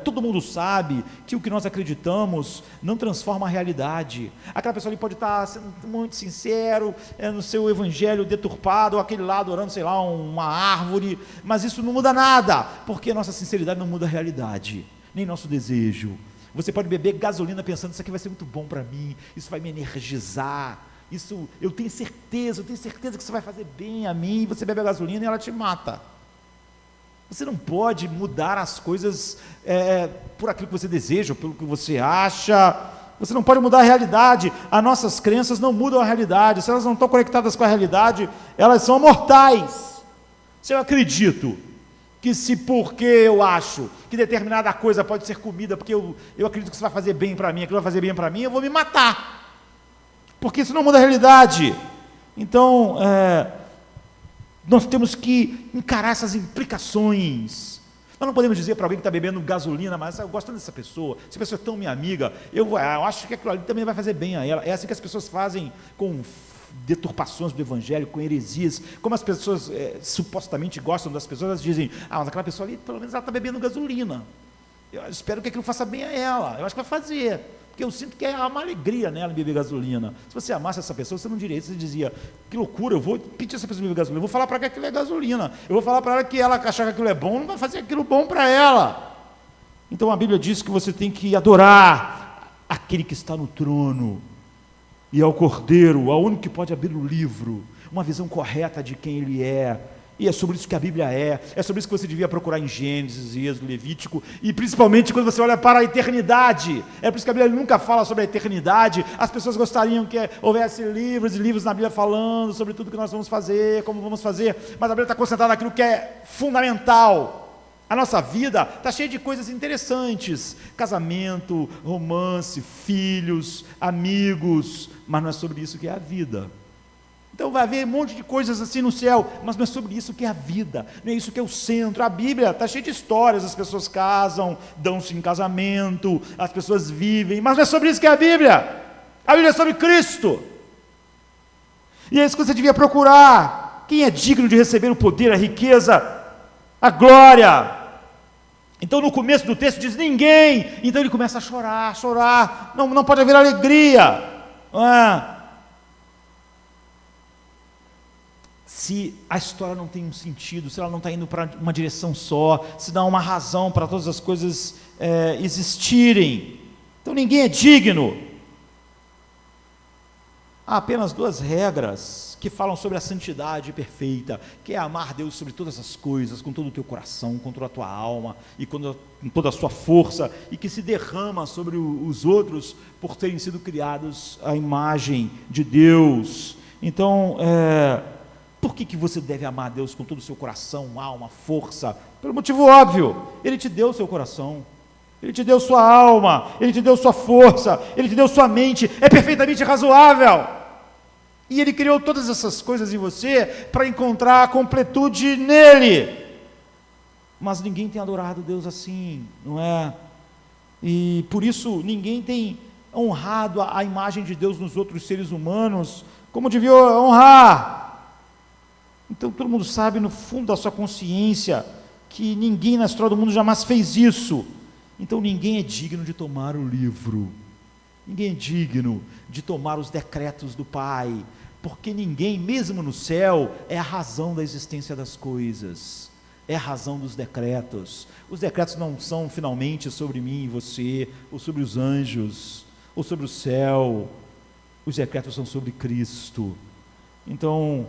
todo mundo sabe que o que nós acreditamos não transforma a realidade. Aquela pessoa ali pode estar sendo muito sincero, no seu evangelho deturpado, ou aquele lado orando, sei lá, uma árvore, mas isso não muda nada, porque a nossa sinceridade não muda a realidade, nem nosso desejo. Você pode beber gasolina pensando, isso aqui vai ser muito bom para mim, isso vai me energizar, isso, eu tenho certeza que isso vai fazer bem a mim, e você bebe a gasolina e ela te mata. Você não pode mudar as coisas por aquilo que você deseja, pelo que você acha. Você não pode mudar a realidade. As nossas crenças não mudam a realidade. Se elas não estão conectadas com a realidade, elas são mortais. Se eu acredito que porque eu acho que determinada coisa pode ser comida, porque eu acredito que isso vai fazer bem para mim, aquilo vai fazer bem para mim, eu vou me matar. Porque isso não muda a realidade. Então, nós temos que encarar essas implicações. Nós não podemos dizer para alguém que está bebendo gasolina, mas eu gosto dessa pessoa, essa pessoa é tão minha amiga, eu acho que aquilo ali também vai fazer bem a ela. É assim que as pessoas fazem com deturpações do evangelho, com heresias. Como as pessoas supostamente gostam das pessoas, elas dizem, mas aquela pessoa ali, pelo menos ela está bebendo gasolina. Eu espero que aquilo faça bem a ela. Eu acho que vai fazer. Porque eu sinto que é uma alegria nela beber gasolina. Se você amasse essa pessoa, você não diria isso, você dizia, que loucura, eu vou pedir essa pessoa beber gasolina, eu vou falar para ela que aquilo é gasolina, eu vou falar para ela que ela achar que aquilo é bom, não vai fazer aquilo bom para ela. Então a Bíblia diz que você tem que adorar aquele que está no trono, e ao Cordeiro, ao único que pode abrir o livro, uma visão correta de quem ele é. E é sobre isso que a Bíblia é sobre isso que você devia procurar em Gênesis, Êxodo, Levítico, e principalmente quando você olha para a eternidade. É por isso que a Bíblia nunca fala sobre a eternidade. As pessoas gostariam que houvesse livros e livros na Bíblia falando sobre tudo que nós vamos fazer, como vamos fazer, mas a Bíblia está concentrada naquilo que é fundamental. A nossa vida está cheia de coisas interessantes, casamento, romance, filhos, amigos, mas não é sobre isso que é a vida. Então vai haver um monte de coisas assim no céu, mas não é sobre isso que é a vida, não é isso que é o centro. A Bíblia está cheia de histórias, as pessoas casam, dão-se em casamento, as pessoas vivem, mas não é sobre isso que é a Bíblia. A Bíblia é sobre Cristo. E é isso que você devia procurar. Quem é digno de receber o poder, a riqueza, a glória? Então no começo do texto diz ninguém, então ele começa a chorar, não pode haver alegria, não é? Se a história não tem um sentido, se ela não está indo para uma direção só, se dá uma razão para todas as coisas existirem, então ninguém é digno. Há apenas duas regras que falam sobre a santidade perfeita, que é amar Deus sobre todas as coisas, com todo o teu coração, com toda a tua alma e com toda a sua força, e que se derrama sobre os outros por terem sido criados à imagem de Deus. Então, por que você deve amar a Deus com todo o seu coração, alma, força? Pelo motivo óbvio, Ele te deu o seu coração, Ele te deu sua alma, Ele te deu sua força, Ele te deu sua mente, é perfeitamente razoável. E Ele criou todas essas coisas em você para encontrar a completude nele. Mas ninguém tem adorado Deus assim, não é? E por isso ninguém tem honrado a imagem de Deus nos outros seres humanos como devia honrar. Então todo mundo sabe no fundo da sua consciência que ninguém na história do mundo jamais fez isso. Então ninguém é digno de tomar o livro, ninguém é digno de tomar os decretos do Pai, porque ninguém, mesmo no céu, é a razão da existência das coisas, é a razão dos decretos. Os decretos não são finalmente sobre mim e você, ou sobre os anjos, ou sobre o céu. Os decretos são sobre Cristo. Então,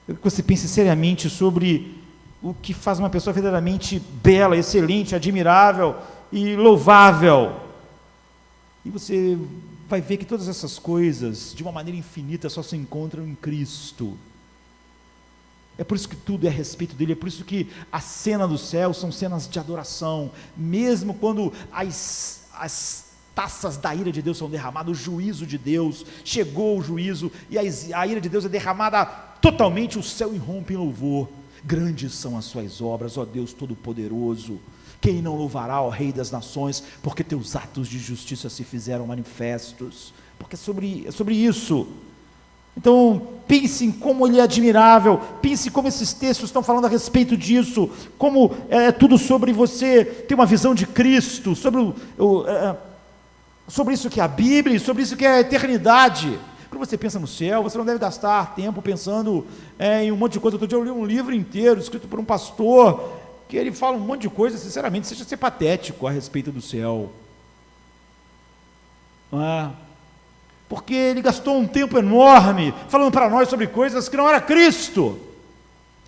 eu que você pense seriamente sobre o que faz uma pessoa verdadeiramente bela, excelente, admirável e louvável. E você vai ver que todas essas coisas, de uma maneira infinita, só se encontram em Cristo. É por isso que tudo é a respeito dele, é por isso que a cena do céu são cenas de adoração, mesmo quando as taças da ira de Deus são derramadas, o juízo de Deus, chegou o juízo, e a ira de Deus é derramada totalmente, o céu irrompe em louvor. Grandes são as suas obras, ó Deus Todo-Poderoso. Quem não louvará, ó Rei das Nações, porque teus atos de justiça se fizeram manifestos. Porque é sobre isso. Então, pense em como ele é admirável, pense como esses textos estão falando a respeito disso, como é tudo sobre você ter uma visão de Cristo, sobre isso que é a Bíblia, e sobre isso que é a eternidade. Quando você pensa no céu, você não deve gastar tempo pensando em um monte de coisa. Outro dia eu li um livro inteiro, escrito por um pastor, que ele fala um monte de coisa, sinceramente, seja ser patético a respeito do céu. Não é? Porque ele gastou um tempo enorme falando para nós sobre coisas que não era Cristo.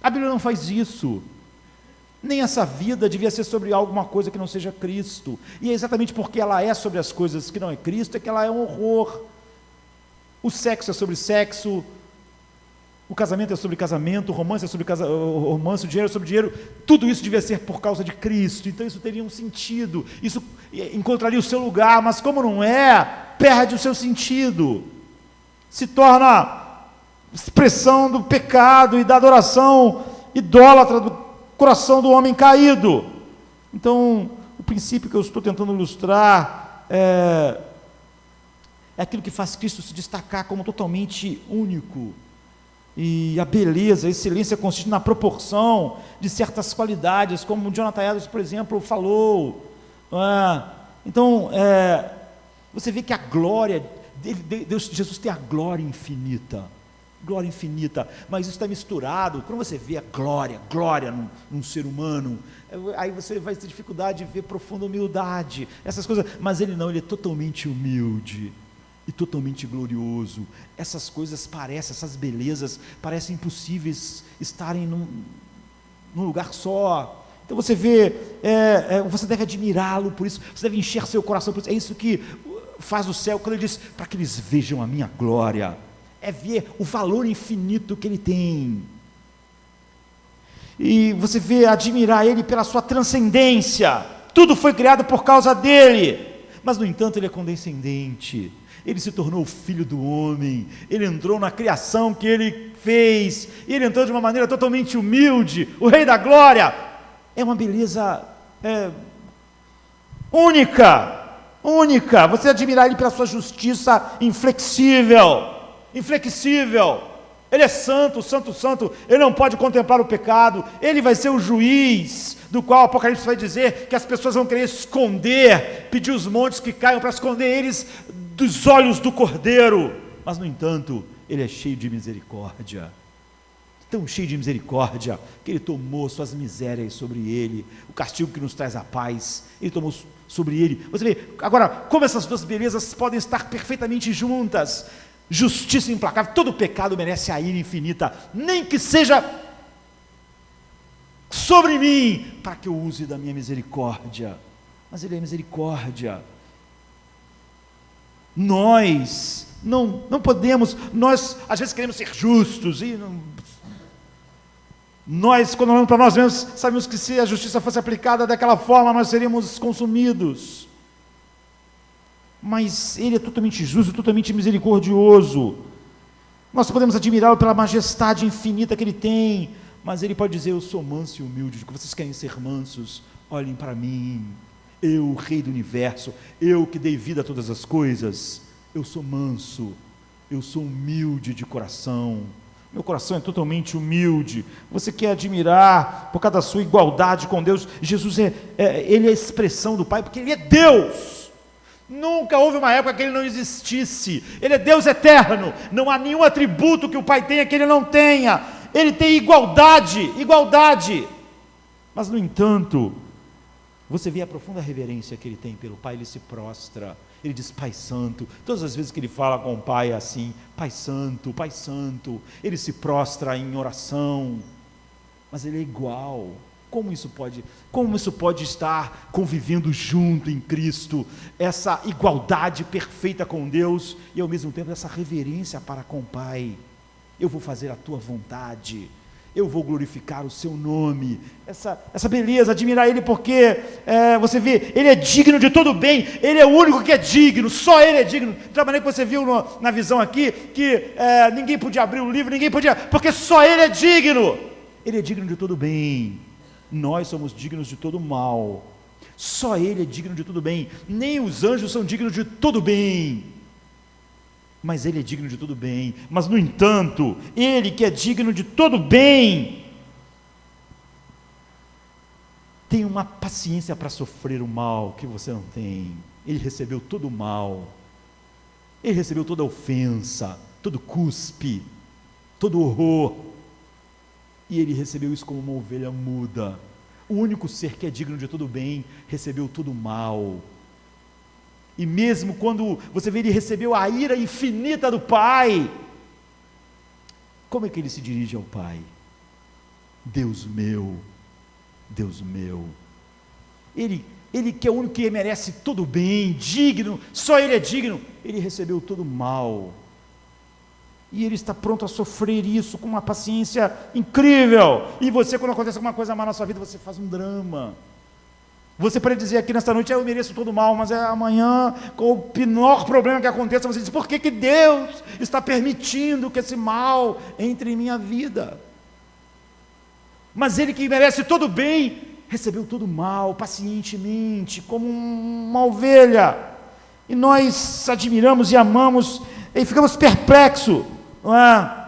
A Bíblia não faz isso. Nem essa vida devia ser sobre alguma coisa que não seja Cristo. E é exatamente porque ela é sobre as coisas que não é Cristo, é que ela é um horror. O sexo é sobre sexo, o casamento é sobre casamento, o romance é sobre romance, o dinheiro é sobre dinheiro. Tudo isso devia ser por causa de Cristo. Então isso teria um sentido, isso encontraria o seu lugar, mas como não é, perde o seu sentido, se torna expressão do pecado e da adoração idólatra do coração do homem caído. Então, o princípio que eu estou tentando ilustrar é aquilo que faz Cristo se destacar como totalmente único. E a beleza, a excelência consiste na proporção de certas qualidades, como o Jonathan Edwards, por exemplo, falou. Então, você vê que a glória, Jesus tem a glória infinita, mas isso está misturado. Quando você vê a glória num ser humano, aí você vai ter dificuldade de ver profunda humildade, essas coisas, mas ele não, ele é totalmente humilde e totalmente glorioso. Essas coisas essas belezas parecem impossíveis estarem num lugar só. Então você vê, você deve admirá-lo por isso, você deve encher seu coração por isso. É isso que faz o céu, quando ele diz, para que eles vejam a minha glória, é ver o valor infinito que ele tem. E você vê admirar ele pela sua transcendência. Tudo foi criado por causa dele, mas no entanto ele é condescendente. Ele se tornou filho do homem, ele entrou na criação que ele fez, e ele entrou de uma maneira totalmente humilde, o Rei da Glória. É uma beleza única, você admirar ele pela sua justiça inflexível, ele é santo, ele não pode contemplar o pecado, ele vai ser o juiz, do qual o Apocalipse vai dizer que as pessoas vão querer esconder, pedir os montes que caiam para esconder eles dos olhos do Cordeiro, mas no entanto, ele é cheio de misericórdia, tão cheio de misericórdia, que ele tomou suas misérias sobre ele, o castigo que nos traz a paz, ele tomou sobre ele. Você vê, agora, como essas duas belezas podem estar perfeitamente juntas, justiça implacável, todo pecado merece a ira infinita, nem que seja sobre mim, para que eu use da minha misericórdia, mas ele é misericórdia. Nós não podemos, nós às vezes queremos ser justos, e nós, quando olhamos para nós mesmos, sabemos que se a justiça fosse aplicada daquela forma, nós seríamos consumidos, mas ele é totalmente justo, totalmente misericordioso. Nós podemos admirá-lo pela majestade infinita que ele tem, mas ele pode dizer, eu sou manso e humilde, que vocês querem ser mansos, olhem para mim, eu, o Rei do Universo, eu que dei vida a todas as coisas, eu sou manso, eu sou humilde de coração, meu coração é totalmente humilde. Você quer admirar por causa da sua igualdade com Deus. Jesus ele é a expressão do Pai, porque ele é Deus. Nunca houve uma época que ele não existisse. Ele é Deus eterno, não há nenhum atributo que o Pai tenha que ele não tenha. Ele tem igualdade, mas no entanto, você vê a profunda reverência que ele tem pelo Pai, ele se prostra, ele diz Pai Santo, todas as vezes que ele fala com o Pai é assim, Pai Santo, ele se prostra em oração, mas ele é igual. Como isso pode estar convivendo junto em Cristo, essa igualdade perfeita com Deus, e ao mesmo tempo essa reverência para com o Pai? Eu vou fazer a tua vontade, eu vou glorificar o seu nome. Essa beleza, admirar ele porque, você vê, ele é digno de todo bem, ele é o único que é digno, só ele é digno. Trabalhei que você viu na visão aqui, que ninguém podia abrir o livro, ninguém podia, porque só ele é digno. Ele é digno de todo bem, nós somos dignos de todo mal. Só ele é digno de todo bem, nem os anjos são dignos de todo bem, mas ele é digno de todo bem. Mas no entanto, ele que é digno de todo bem, tem uma paciência para sofrer o mal que você não tem. Ele recebeu todo o mal, ele recebeu toda a ofensa, todo cuspe, todo horror, e ele recebeu isso como uma ovelha muda. O único ser que é digno de todo bem, recebeu todo o mal. E mesmo quando você vê, ele recebeu a ira infinita do Pai, como é que ele se dirige ao Pai? Deus meu, Deus meu. Ele que é o único que merece todo bem, digno, só ele é digno, ele recebeu todo o mal. E ele está pronto a sofrer isso com uma paciência incrível. E você, quando acontece alguma coisa má na sua vida, você faz um drama. Você pode dizer aqui nesta noite, eu mereço todo mal, mas amanhã, com o menor problema que aconteça, você diz, por que Deus está permitindo que esse mal entre em minha vida? Mas ele que merece todo bem, recebeu todo mal, pacientemente, como uma ovelha. E nós admiramos e amamos, e ficamos perplexos, não é?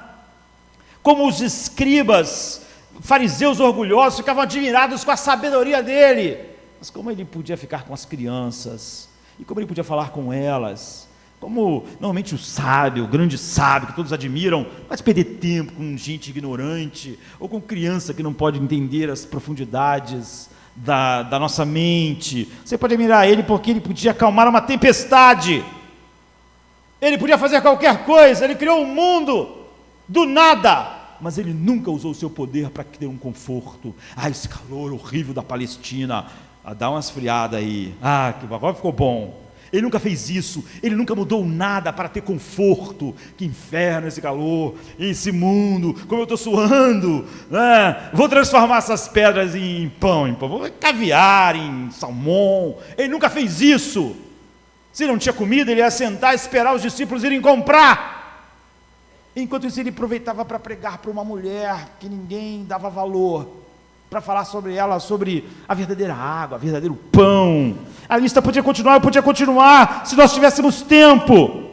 Como os escribas, fariseus orgulhosos, ficavam admirados com a sabedoria dele, mas como ele podia ficar com as crianças, e como ele podia falar com elas, como normalmente o sábio, o grande sábio, que todos admiram, pode perder tempo com gente ignorante, ou com criança que não pode entender as profundidades da nossa mente. Você pode admirar ele porque ele podia acalmar uma tempestade, ele podia fazer qualquer coisa, ele criou um mundo do nada, mas ele nunca usou o seu poder para ter um conforto. Esse calor horrível da Palestina, dá uma esfriada aí, que agora ficou bom. Ele nunca fez isso, ele nunca mudou nada para ter conforto. Que inferno esse calor, esse mundo, como eu estou suando, né? Vou transformar essas pedras em pão, vou caviar, em salmão. Ele nunca fez isso. Se não tinha comida, ele ia sentar e esperar os discípulos irem comprar. Enquanto isso, ele aproveitava para pregar para uma mulher que ninguém dava valor, para falar sobre ela, sobre a verdadeira água, o verdadeiro pão. A lista podia continuar, se nós tivéssemos tempo.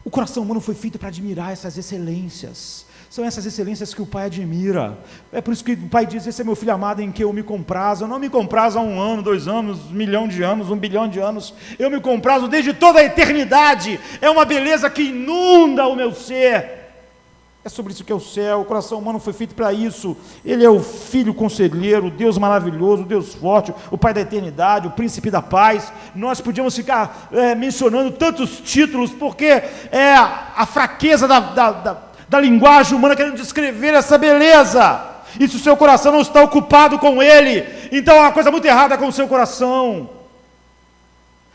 O coração humano foi feito para admirar essas excelências. São essas excelências que o Pai admira. É por isso que o Pai diz, esse é meu filho amado em que eu me comprazo. Eu não me comprazo há 1 ano, 2 anos, 1 milhão de anos, 1 bilhão de anos. Eu me comprazo desde toda a eternidade. É uma beleza que inunda o meu ser. É sobre isso que é o céu. O coração humano foi feito para isso. Ele é o Filho conselheiro, o Deus maravilhoso, o Deus forte, o Pai da eternidade, o Príncipe da paz. Nós podíamos ficar mencionando tantos títulos, porque é a fraqueza da linguagem humana querendo descrever essa beleza. E se o seu coração não está ocupado com ele, então há uma coisa muito errada com o seu coração.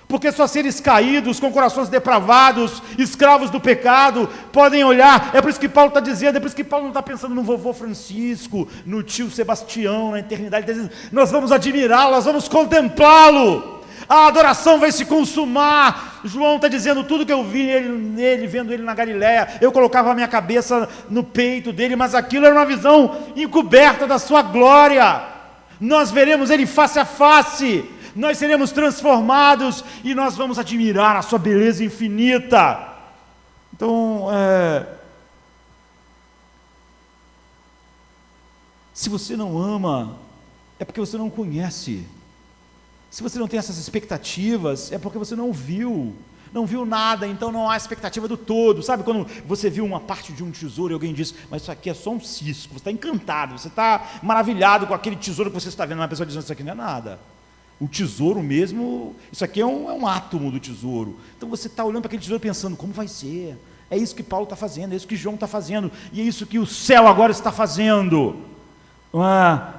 Porque só seres caídos, com corações depravados, escravos do pecado, podem olhar. É por isso que Paulo está dizendo, é por isso que Paulo não está pensando no vovô Francisco, no tio Sebastião, na eternidade. Ele está dizendo, nós vamos admirá-lo, nós vamos contemplá-lo. A adoração vai se consumar. João está dizendo, tudo que eu vi nele, vendo ele na Galileia, eu colocava a minha cabeça no peito dele, mas aquilo era uma visão encoberta da sua glória. Nós veremos ele face a face. Nós seremos transformados e nós vamos admirar a sua beleza infinita. Então, se você não ama, é porque você não conhece. Se você não tem essas expectativas, é porque você não viu nada, então não há expectativa do todo. Sabe quando você viu uma parte de um tesouro e alguém diz, mas isso aqui é só um cisco, você está encantado, você está maravilhado com aquele tesouro que você está vendo, uma pessoa dizendo, isso aqui não é nada. O tesouro mesmo, isso aqui é um átomo do tesouro. Então você está olhando para aquele tesouro pensando, como vai ser? É isso que Paulo está fazendo, é isso que João está fazendo, e é isso que o céu agora está fazendo.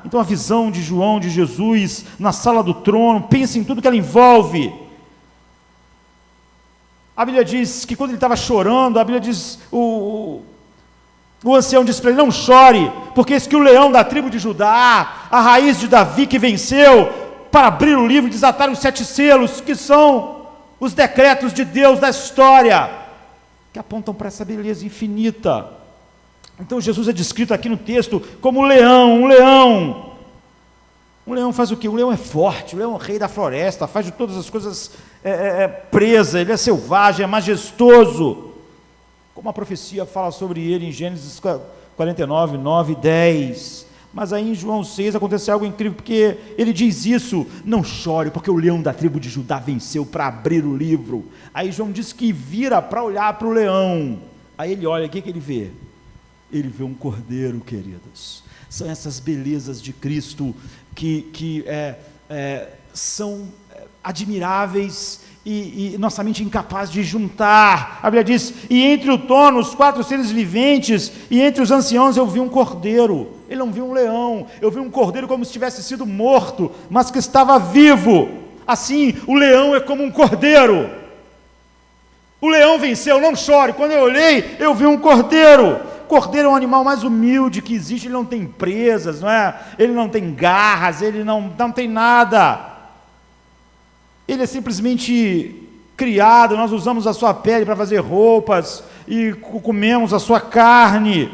Então a visão de João, de Jesus, na sala do trono, pensa em tudo que ela envolve. A Bíblia diz que quando ele estava chorando, a Bíblia diz, O ancião disse para ele: não chore, porque eis que o leão da tribo de Judá, a raiz de Davi que venceu, para abrir o livro e desatar os 7 selos, que são os decretos de Deus da história, que apontam para essa beleza infinita. Então Jesus é descrito aqui no texto como um leão. Um leão faz o quê? O leão é forte, o leão é o rei da floresta, faz de todas as coisas presa, ele é selvagem, é majestoso, como a profecia fala sobre ele em Gênesis 49, 9 e 10, mas aí em João 6 acontece algo incrível, porque ele diz isso: não chore, porque o leão da tribo de Judá venceu para abrir o livro. Aí João diz que vira para olhar para o leão, aí ele olha, o que ele vê? Ele vê um cordeiro, queridos. São essas belezas de Cristo que são admiráveis e nossa mente é incapaz de juntar. A Bíblia diz: e entre o trono, os 4 seres viventes, e entre os anciãos eu vi um cordeiro. Ele não viu um leão, eu vi um cordeiro como se tivesse sido morto, mas que estava vivo. Assim, o leão é como um cordeiro. O leão venceu, não chore. Quando eu olhei, eu vi um cordeiro. Cordeiro é um animal mais humilde que existe, ele não tem presas, não é? Ele não tem garras, ele não tem nada. Ele é simplesmente criado, nós usamos a sua pele para fazer roupas e comemos a sua carne.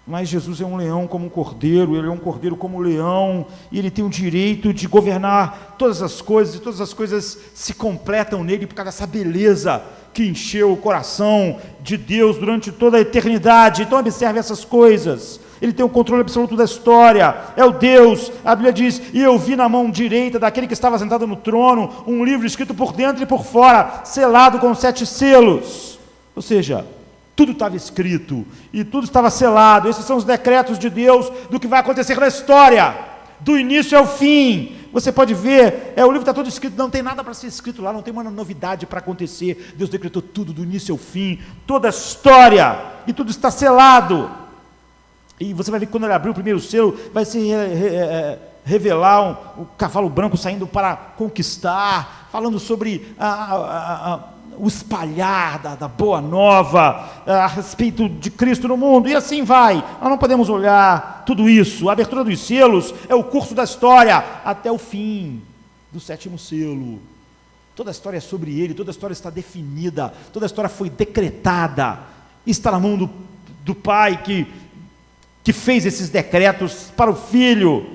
Mas Jesus é um leão como um cordeiro, ele é um cordeiro como um leão, e ele tem o direito de governar todas as coisas, e todas as coisas se completam nele por causa dessa beleza que encheu o coração de Deus durante toda a eternidade. Então observe essas coisas. Ele tem o controle absoluto da história, é o Deus. A Bíblia diz: e eu vi na mão direita daquele que estava sentado no trono um livro escrito por dentro e por fora, selado com 7 selos. Ou seja, tudo estava escrito e tudo estava selado. Esses são os decretos de Deus do que vai acontecer na história, do início ao fim. Você pode ver, o livro está todo escrito, não tem nada para ser escrito lá, não tem uma novidade para acontecer. Deus decretou tudo do início ao fim, toda a história, e tudo está selado. E você vai ver que quando ele abrir o primeiro selo, vai se revelar o cavalo branco saindo para conquistar, falando sobre o espalhar da boa nova a respeito de Cristo no mundo, e assim vai. Nós não podemos olhar tudo isso. A abertura dos selos é o curso da história até o fim do 7º selo. Toda a história é sobre ele, toda a história está definida, toda a história foi decretada, está na mão do Pai que fez esses decretos para o Filho.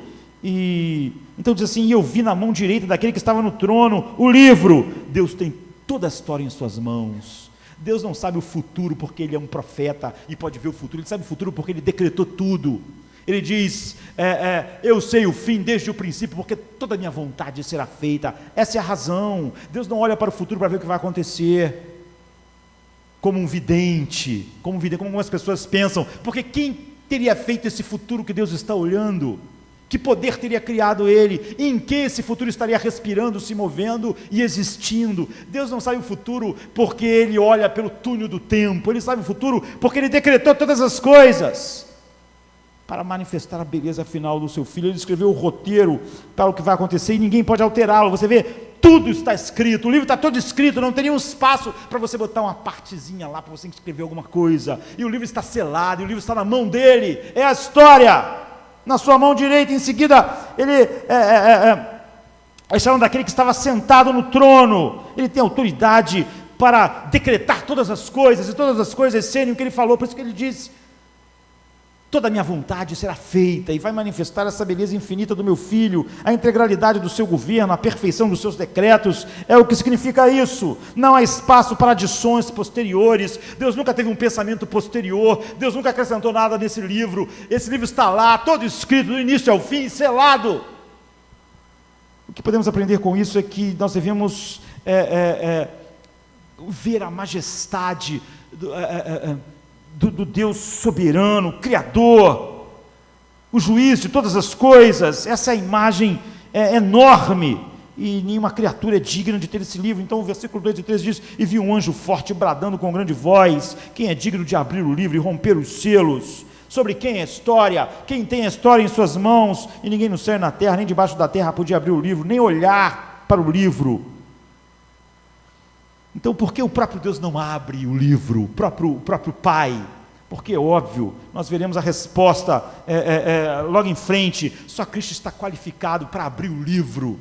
E então diz assim: e eu vi na mão direita daquele que estava no trono o livro. Deus tem toda a história em suas mãos. Deus não sabe o futuro porque ele é um profeta e pode ver o futuro. Ele sabe o futuro porque ele decretou tudo. Ele diz: eu sei o fim desde o princípio, porque toda a minha vontade será feita. Essa é a razão. Deus não olha para o futuro para ver o que vai acontecer como um vidente, como algumas pessoas pensam, porque quem teria feito esse futuro que Deus está olhando? Que poder teria criado ele? Em que esse futuro estaria respirando, se movendo e existindo? Deus não sabe o futuro porque ele olha pelo túnel do tempo. Ele sabe o futuro porque ele decretou todas as coisas para manifestar a beleza final do seu Filho. Ele escreveu o roteiro para o que vai acontecer e ninguém pode alterá-lo. Você vê, tudo está escrito, o livro está todo escrito, não tem nenhum espaço para você botar uma partezinha lá, para você escrever alguma coisa. E o livro está selado, e o livro está na mão dele, é a história na sua mão direita. Em seguida, ele falando daquele que estava sentado no trono. Ele tem autoridade para decretar todas as coisas, e todas as coisas serem o que ele falou. Por isso que ele diz: toda a minha vontade será feita, e vai manifestar essa beleza infinita do meu Filho, a integralidade do seu governo, a perfeição dos seus decretos. É o que significa isso. Não há espaço para adições posteriores. Deus nunca teve um pensamento posterior, Deus nunca acrescentou nada nesse livro. Esse livro está lá, todo escrito, do início ao fim, selado. O que podemos aprender com isso é que nós devemos ver a majestade do Deus soberano, Criador, o juiz de todas as coisas. Essa imagem é enorme, e nenhuma criatura é digna de ter esse livro. Então o versículo 2 e 3 diz: e vi um anjo forte bradando com grande voz: quem é digno de abrir o livro e romper os selos? Sobre quem é a história? Quem tem a história em suas mãos? E ninguém no céu e na terra, nem debaixo da terra podia abrir o livro, nem olhar para o livro. Então, por que o próprio Deus não abre o livro? O próprio Pai Porque, óbvio, nós veremos a resposta logo em frente. Só Cristo está qualificado para abrir o livro.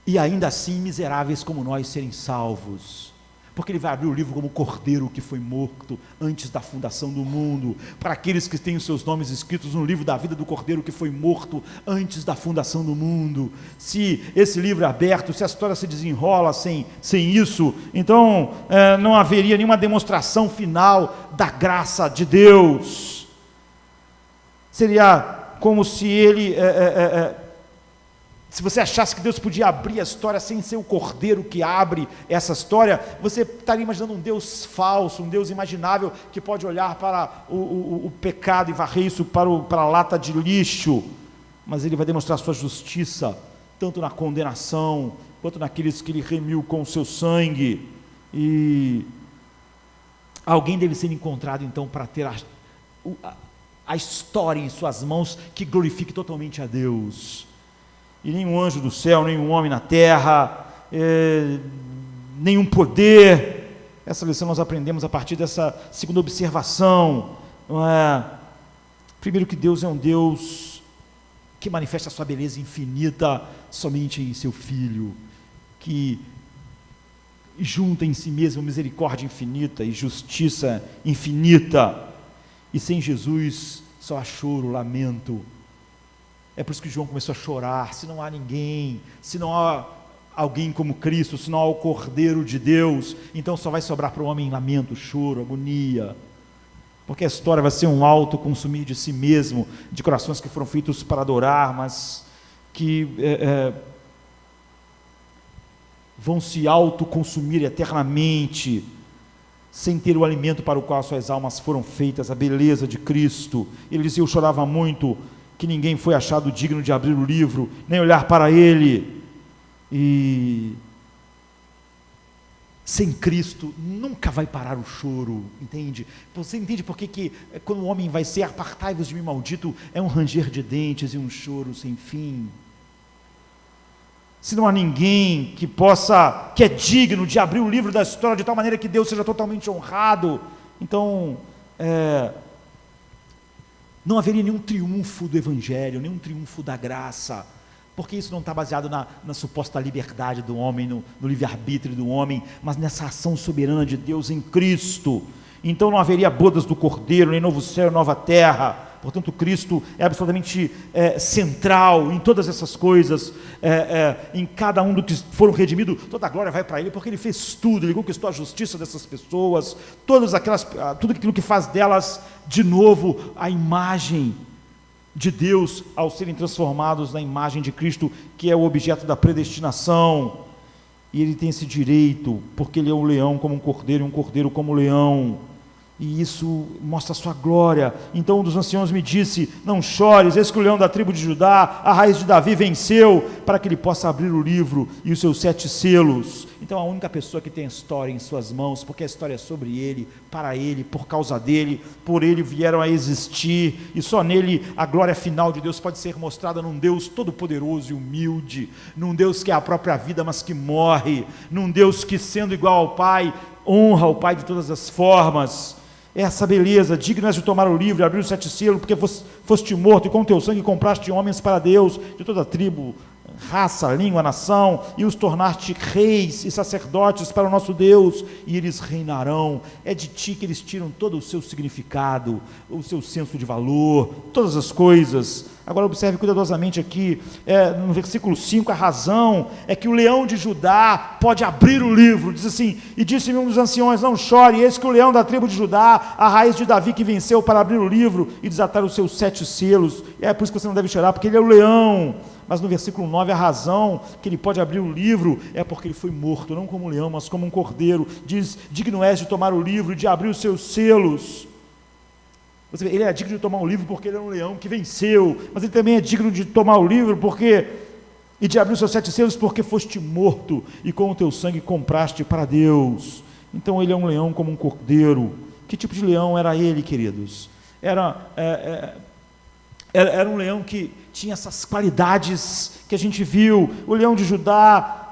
E ainda assim, miseráveis como nós serem salvos. Porque Ele vai abrir o livro como o Cordeiro que foi morto antes da fundação do mundo. Para aqueles que têm os seus nomes escritos no livro da vida do Cordeiro que foi morto antes da fundação do mundo. Se esse livro é aberto, se a história se desenrola sem isso, então não haveria nenhuma demonstração final da graça de Deus. Seria como se Ele... Se você achasse que Deus podia abrir a história sem ser o Cordeiro que abre essa história, você estaria imaginando um Deus falso, um Deus imaginável, que pode olhar para o pecado e varrer isso para a lata de lixo. Mas Ele vai demonstrar sua justiça, tanto na condenação, quanto naqueles que Ele remiu com o seu sangue. E alguém deve ser encontrado, então, para ter a história em suas mãos, que glorifique totalmente a Deus. E nenhum anjo do céu, nenhum homem na terra, nenhum poder. Essa lição nós aprendemos a partir dessa segunda observação, não é? Primeiro, que Deus é um Deus que manifesta a sua beleza infinita somente em seu Filho, que junta em si mesmo misericórdia infinita e justiça infinita, e sem Jesus só há choro, lamento. É por isso que João começou a chorar. Se não há ninguém, se não há alguém como Cristo, se não há o Cordeiro de Deus, então só vai sobrar para o homem lamento, choro, agonia, porque a história vai ser um autoconsumir de si mesmo, de corações que foram feitos para adorar, mas que vão se autoconsumir eternamente, sem ter o alimento para o qual suas almas foram feitas, a beleza de Cristo. Ele dizia: eu chorava muito que ninguém foi achado digno de abrir o livro, nem olhar para ele. E sem Cristo nunca vai parar o choro, entende? Você entende por que quando o homem vai ser apartai-vos de mim, maldito, é um ranger de dentes e um choro sem fim? Se não há ninguém que é digno de abrir o livro da história de tal maneira que Deus seja totalmente honrado, então não haveria nenhum triunfo do Evangelho, nenhum triunfo da graça, porque isso não está baseado na suposta liberdade do homem, no livre-arbítrio do homem, mas nessa ação soberana de Deus em Cristo. Então não haveria bodas do Cordeiro, nem novo céu, nova terra. Portanto, Cristo é absolutamente central em todas essas coisas, em cada um do que foram redimidos. Toda a glória vai para Ele, porque Ele fez tudo, Ele conquistou a justiça dessas pessoas, tudo aquilo que faz delas de novo a imagem de Deus, ao serem transformados na imagem de Cristo, que é o objeto da predestinação. E Ele tem esse direito, porque Ele é um leão como um cordeiro, e um cordeiro como um leão. E isso mostra a sua glória. Então um dos anciãos me disse: não chores, eis que o leão da tribo de Judá, a raiz de Davi, venceu, para que ele possa abrir o livro e os seus 7 selos. Então a única pessoa que tem a história em suas mãos, porque a história é sobre ele, para ele, por causa dele, por ele vieram a existir, e só nele a glória final de Deus pode ser mostrada, num Deus todo-poderoso e humilde, num Deus que é a própria vida, mas que morre, num Deus que, sendo igual ao Pai, honra o Pai de todas as formas. Essa beleza, digno és de tomar o livro e abrir os 7 selos, porque foste morto, e com teu sangue compraste homens para Deus, de toda tribo, raça, língua, nação, e os tornaste reis e sacerdotes para o nosso Deus, e eles reinarão. É de ti que eles tiram todo o seu significado, o seu senso de valor, todas as coisas. Agora observe cuidadosamente aqui, no versículo 5, a razão é que o leão de Judá pode abrir o livro. Diz assim: e disse-me um dos anciões: não chore, eis que o leão da tribo de Judá, a raiz de Davi, que venceu para abrir o livro e desatar os seus 7 selos. E é por isso que você não deve chorar, porque ele é o leão. Mas no versículo 9, a razão que ele pode abrir o livro é porque ele foi morto, não como um leão, mas como um cordeiro. Diz: digno és de tomar o livro e de abrir os seus selos. Você vê, ele é digno de tomar o livro porque ele é um leão que venceu, mas ele também é digno de tomar o livro e de abrir os seus 7 selos, porque foste morto e com o teu sangue compraste para Deus. Então ele é um leão como um cordeiro. Que tipo de leão era ele, queridos? Era um leão que tinha essas qualidades que a gente viu. O leão de Judá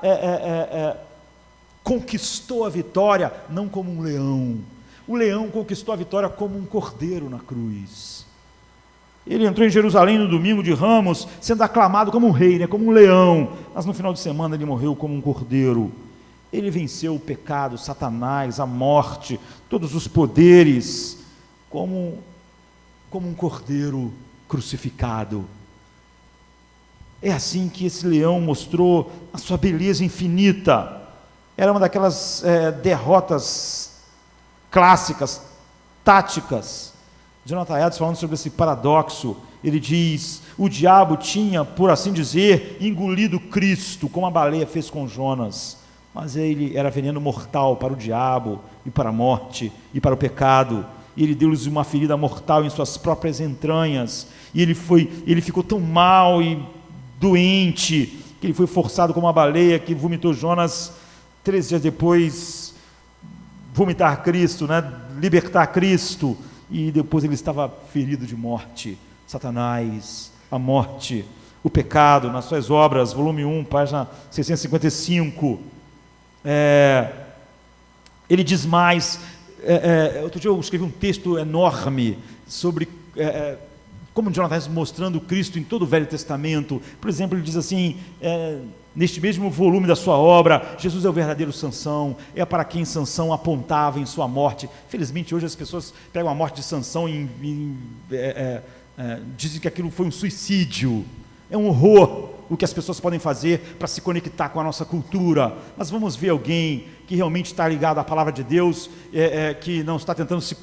conquistou a vitória, não como um leão. o leão conquistou a vitória como um cordeiro na cruz. Ele entrou em Jerusalém no domingo de Ramos, sendo aclamado como um rei, né, como um leão, mas no final de semana ele morreu como um cordeiro. Ele venceu o pecado, Satanás, a morte, todos os poderes, como um cordeiro crucificado. É assim que esse leão mostrou a sua beleza infinita. Era uma daquelas derrotas clássicas, táticas. Jonathan Edwards, falando sobre esse paradoxo, ele diz: o diabo tinha, por assim dizer, engolido Cristo, como a baleia fez com Jonas, mas ele era veneno mortal para o diabo, e para a morte, e para o pecado, e ele deu-lhes uma ferida mortal em suas próprias entranhas, e ele ficou tão mal e doente, que ele foi forçado como uma baleia, que vomitou Jonas, 3 dias depois, vomitar Cristo, né? Libertar Cristo, e depois ele estava ferido de morte. Satanás, a morte, o pecado, nas suas obras, volume 1, página 655, ele diz mais, outro dia eu escrevi um texto enorme sobre como Jonathan mostrando Cristo em todo o Velho Testamento. Por exemplo, ele diz assim, neste mesmo volume da sua obra, Jesus é o verdadeiro Sansão, é para quem Sansão apontava em sua morte. Felizmente hoje as pessoas pegam a morte de Sansão e dizem que aquilo foi um suicídio. É um horror o que as pessoas podem fazer para se conectar com a nossa cultura. Mas vamos ver alguém que realmente está ligado à palavra de Deus, que não está tentando se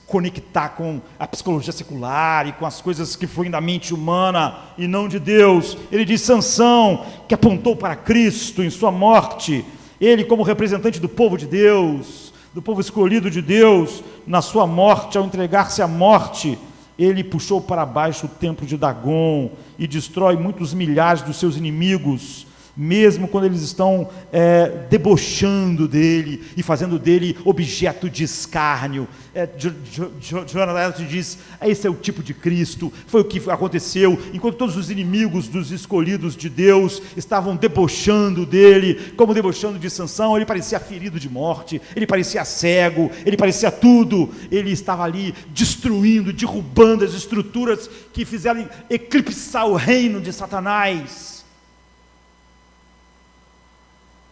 conectar com a psicologia secular e com as coisas que foram da mente humana e não de Deus. Ele diz: Sansão, que apontou para Cristo em sua morte, ele como representante do povo de Deus, do povo escolhido de Deus, na sua morte, ao entregar-se à morte, ele puxou para baixo o templo de Dagon e destrói muitos milhares dos seus inimigos, mesmo quando eles estão debochando dele e fazendo dele objeto de escárnio. Jonathan diz: esse é o tipo de Cristo, foi o que aconteceu, enquanto todos os inimigos dos escolhidos de Deus estavam debochando dele, como debochando de Sansão. Ele parecia ferido de morte, ele parecia cego, ele parecia tudo, ele estava ali destruindo, derrubando as estruturas que fizeram eclipsar o reino de Satanás.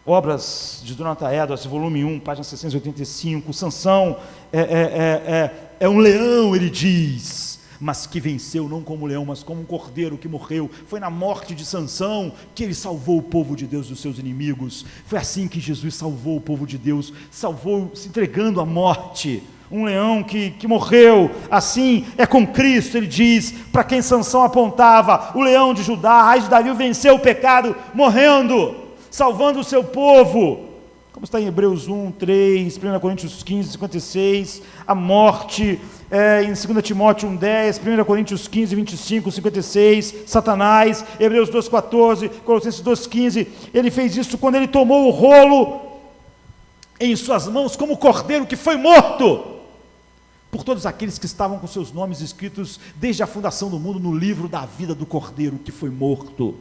Obras de Jonathan Edwards, volume 1, página 685. Sansão é um leão, ele diz, mas que venceu não como leão, mas como um cordeiro que morreu. Foi na morte de Sansão que ele salvou o povo de Deus dos seus inimigos. Foi assim que Jesus salvou o povo de Deus, salvou se entregando à morte. Um leão que morreu. Assim é com Cristo, ele diz, para quem Sansão apontava, o leão de Judá, a raiz de Davi, venceu o pecado morrendo, salvando o seu povo, como está em Hebreus 1, 3, 1 Coríntios 15, 56, a morte, em 2 Timóteo 1, 10, 1 Coríntios 15, 25, 56, Satanás, Hebreus 2, 14, Colossenses 2, 15, ele fez isso quando ele tomou o rolo em suas mãos como cordeiro que foi morto, por todos aqueles que estavam com seus nomes escritos desde a fundação do mundo no livro da vida do cordeiro que foi morto.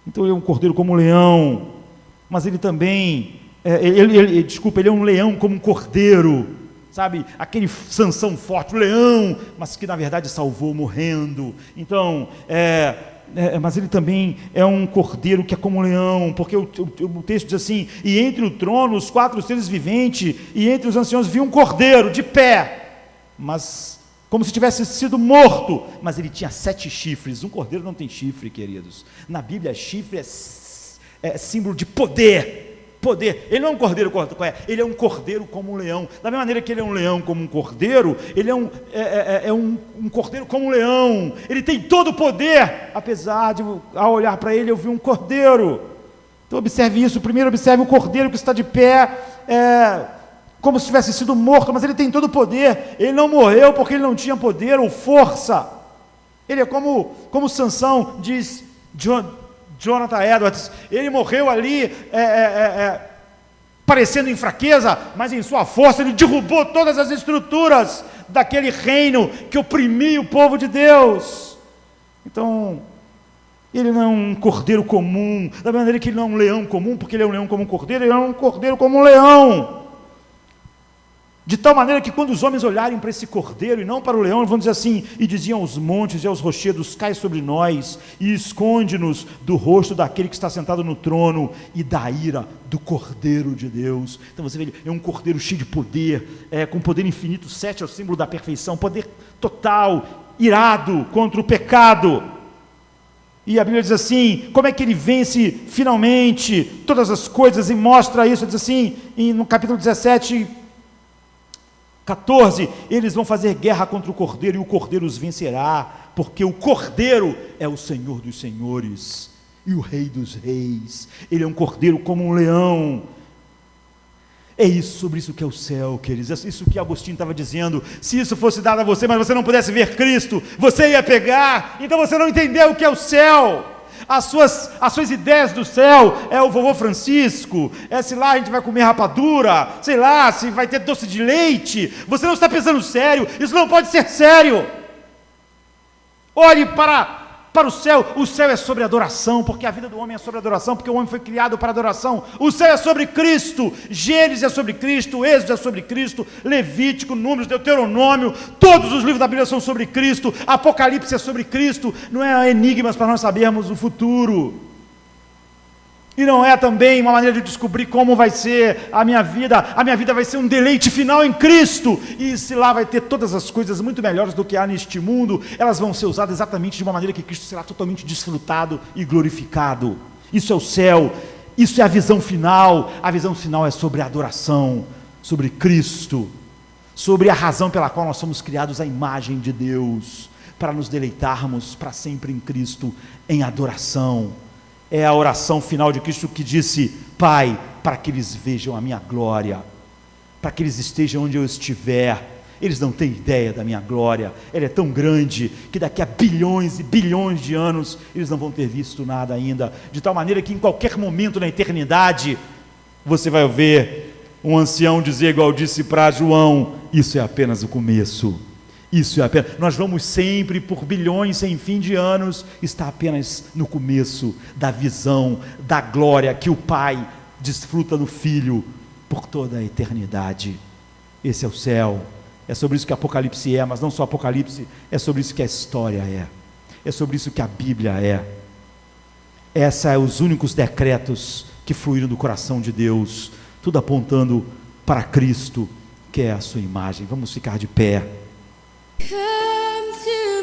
Então ele é um cordeiro como um leão, mas ele também, ele é um leão como um cordeiro, sabe, aquele Sansão forte, o leão, mas que na verdade salvou morrendo. Então, mas ele também é um cordeiro que é como um leão, porque o texto diz assim: e entre o trono, os 4 seres viventes, e entre os anciãos vi um cordeiro de pé, mas como se tivesse sido morto, mas ele tinha 7 chifres. Um cordeiro não tem chifre, queridos. Na Bíblia, chifre é símbolo de poder. Ele não é um cordeiro, ele é um cordeiro como um leão. Da mesma maneira que ele é um leão como um cordeiro, ele é um cordeiro como um leão. Ele tem todo o poder, apesar de, ao olhar para ele, eu vi um cordeiro. Então observe isso. Primeiro observe o cordeiro que está de pé, como se tivesse sido morto, mas ele tem todo o poder. Ele não morreu porque ele não tinha poder ou força. Ele é como Sansão, diz Jonathan Edwards, ele morreu ali parecendo em fraqueza, mas em sua força ele derrubou todas as estruturas daquele reino que oprimia o povo de Deus. Então, ele não é um cordeiro comum, da maneira que ele não é um leão comum, porque ele é um leão como um cordeiro, ele é um cordeiro como um leão. De tal maneira que quando os homens olharem para esse cordeiro e não para o leão, eles vão dizer assim: e diziam aos montes e aos rochedos: cai sobre nós e esconde-nos do rosto daquele que está sentado no trono e da ira do cordeiro de Deus. Então você vê, é um cordeiro cheio de poder, com poder infinito. 7 é o símbolo da perfeição, poder total, irado contra o pecado. E a Bíblia diz assim, como é que ele vence finalmente todas as coisas e mostra isso, diz assim, no capítulo 17, 14, eles vão fazer guerra contra o Cordeiro e o Cordeiro os vencerá, porque o Cordeiro é o Senhor dos senhores e o Rei dos reis. Ele é um Cordeiro como um leão. É isso, sobre isso que é o céu, queridos. É isso que Agostinho estava dizendo. Se isso fosse dado a você, mas você não pudesse ver Cristo, você ia pegar, então você não entendeu o que é o céu. As suas ideias do céu é o vovô Francisco, se lá a gente vai comer rapadura, sei lá, se vai ter doce de leite. Você não está pensando sério, isso não pode ser sério. Olhe para o céu é sobre adoração, porque a vida do homem é sobre adoração, porque o homem foi criado para adoração. O céu é sobre Cristo, Gênesis é sobre Cristo, Êxodo é sobre Cristo, Levítico, Números, Deuteronômio, todos os livros da Bíblia são sobre Cristo, Apocalipse é sobre Cristo, não é enigmas para nós sabermos o futuro. E não é também uma maneira de descobrir como vai ser a minha vida vai ser um deleite final em Cristo, e se lá vai ter todas as coisas muito melhores do que há neste mundo, elas vão ser usadas exatamente de uma maneira que Cristo será totalmente desfrutado e glorificado. Isso é o céu, isso é a visão final é sobre a adoração, sobre Cristo, sobre a razão pela qual nós somos criados à imagem de Deus, para nos deleitarmos para sempre em Cristo, em adoração. É a oração final de Cristo que disse: Pai, para que eles vejam a minha glória, para que eles estejam onde eu estiver. Eles não têm ideia da minha glória, ela é tão grande que daqui a bilhões e bilhões de anos eles não vão ter visto nada ainda, de tal maneira que em qualquer momento na eternidade você vai ver um ancião dizer, igual disse para João: isso é apenas o começo. Isso é apenas, nós vamos sempre por bilhões sem fim de anos, está apenas no começo da visão, da glória que o Pai desfruta no Filho por toda a eternidade. Esse é o céu, é sobre isso que Apocalipse é, mas não só Apocalipse, é sobre isso que a história é sobre isso que a Bíblia é. Esses são os únicos decretos que fluíram do coração de Deus, tudo apontando para Cristo, que é a sua imagem. Vamos ficar de pé. Come to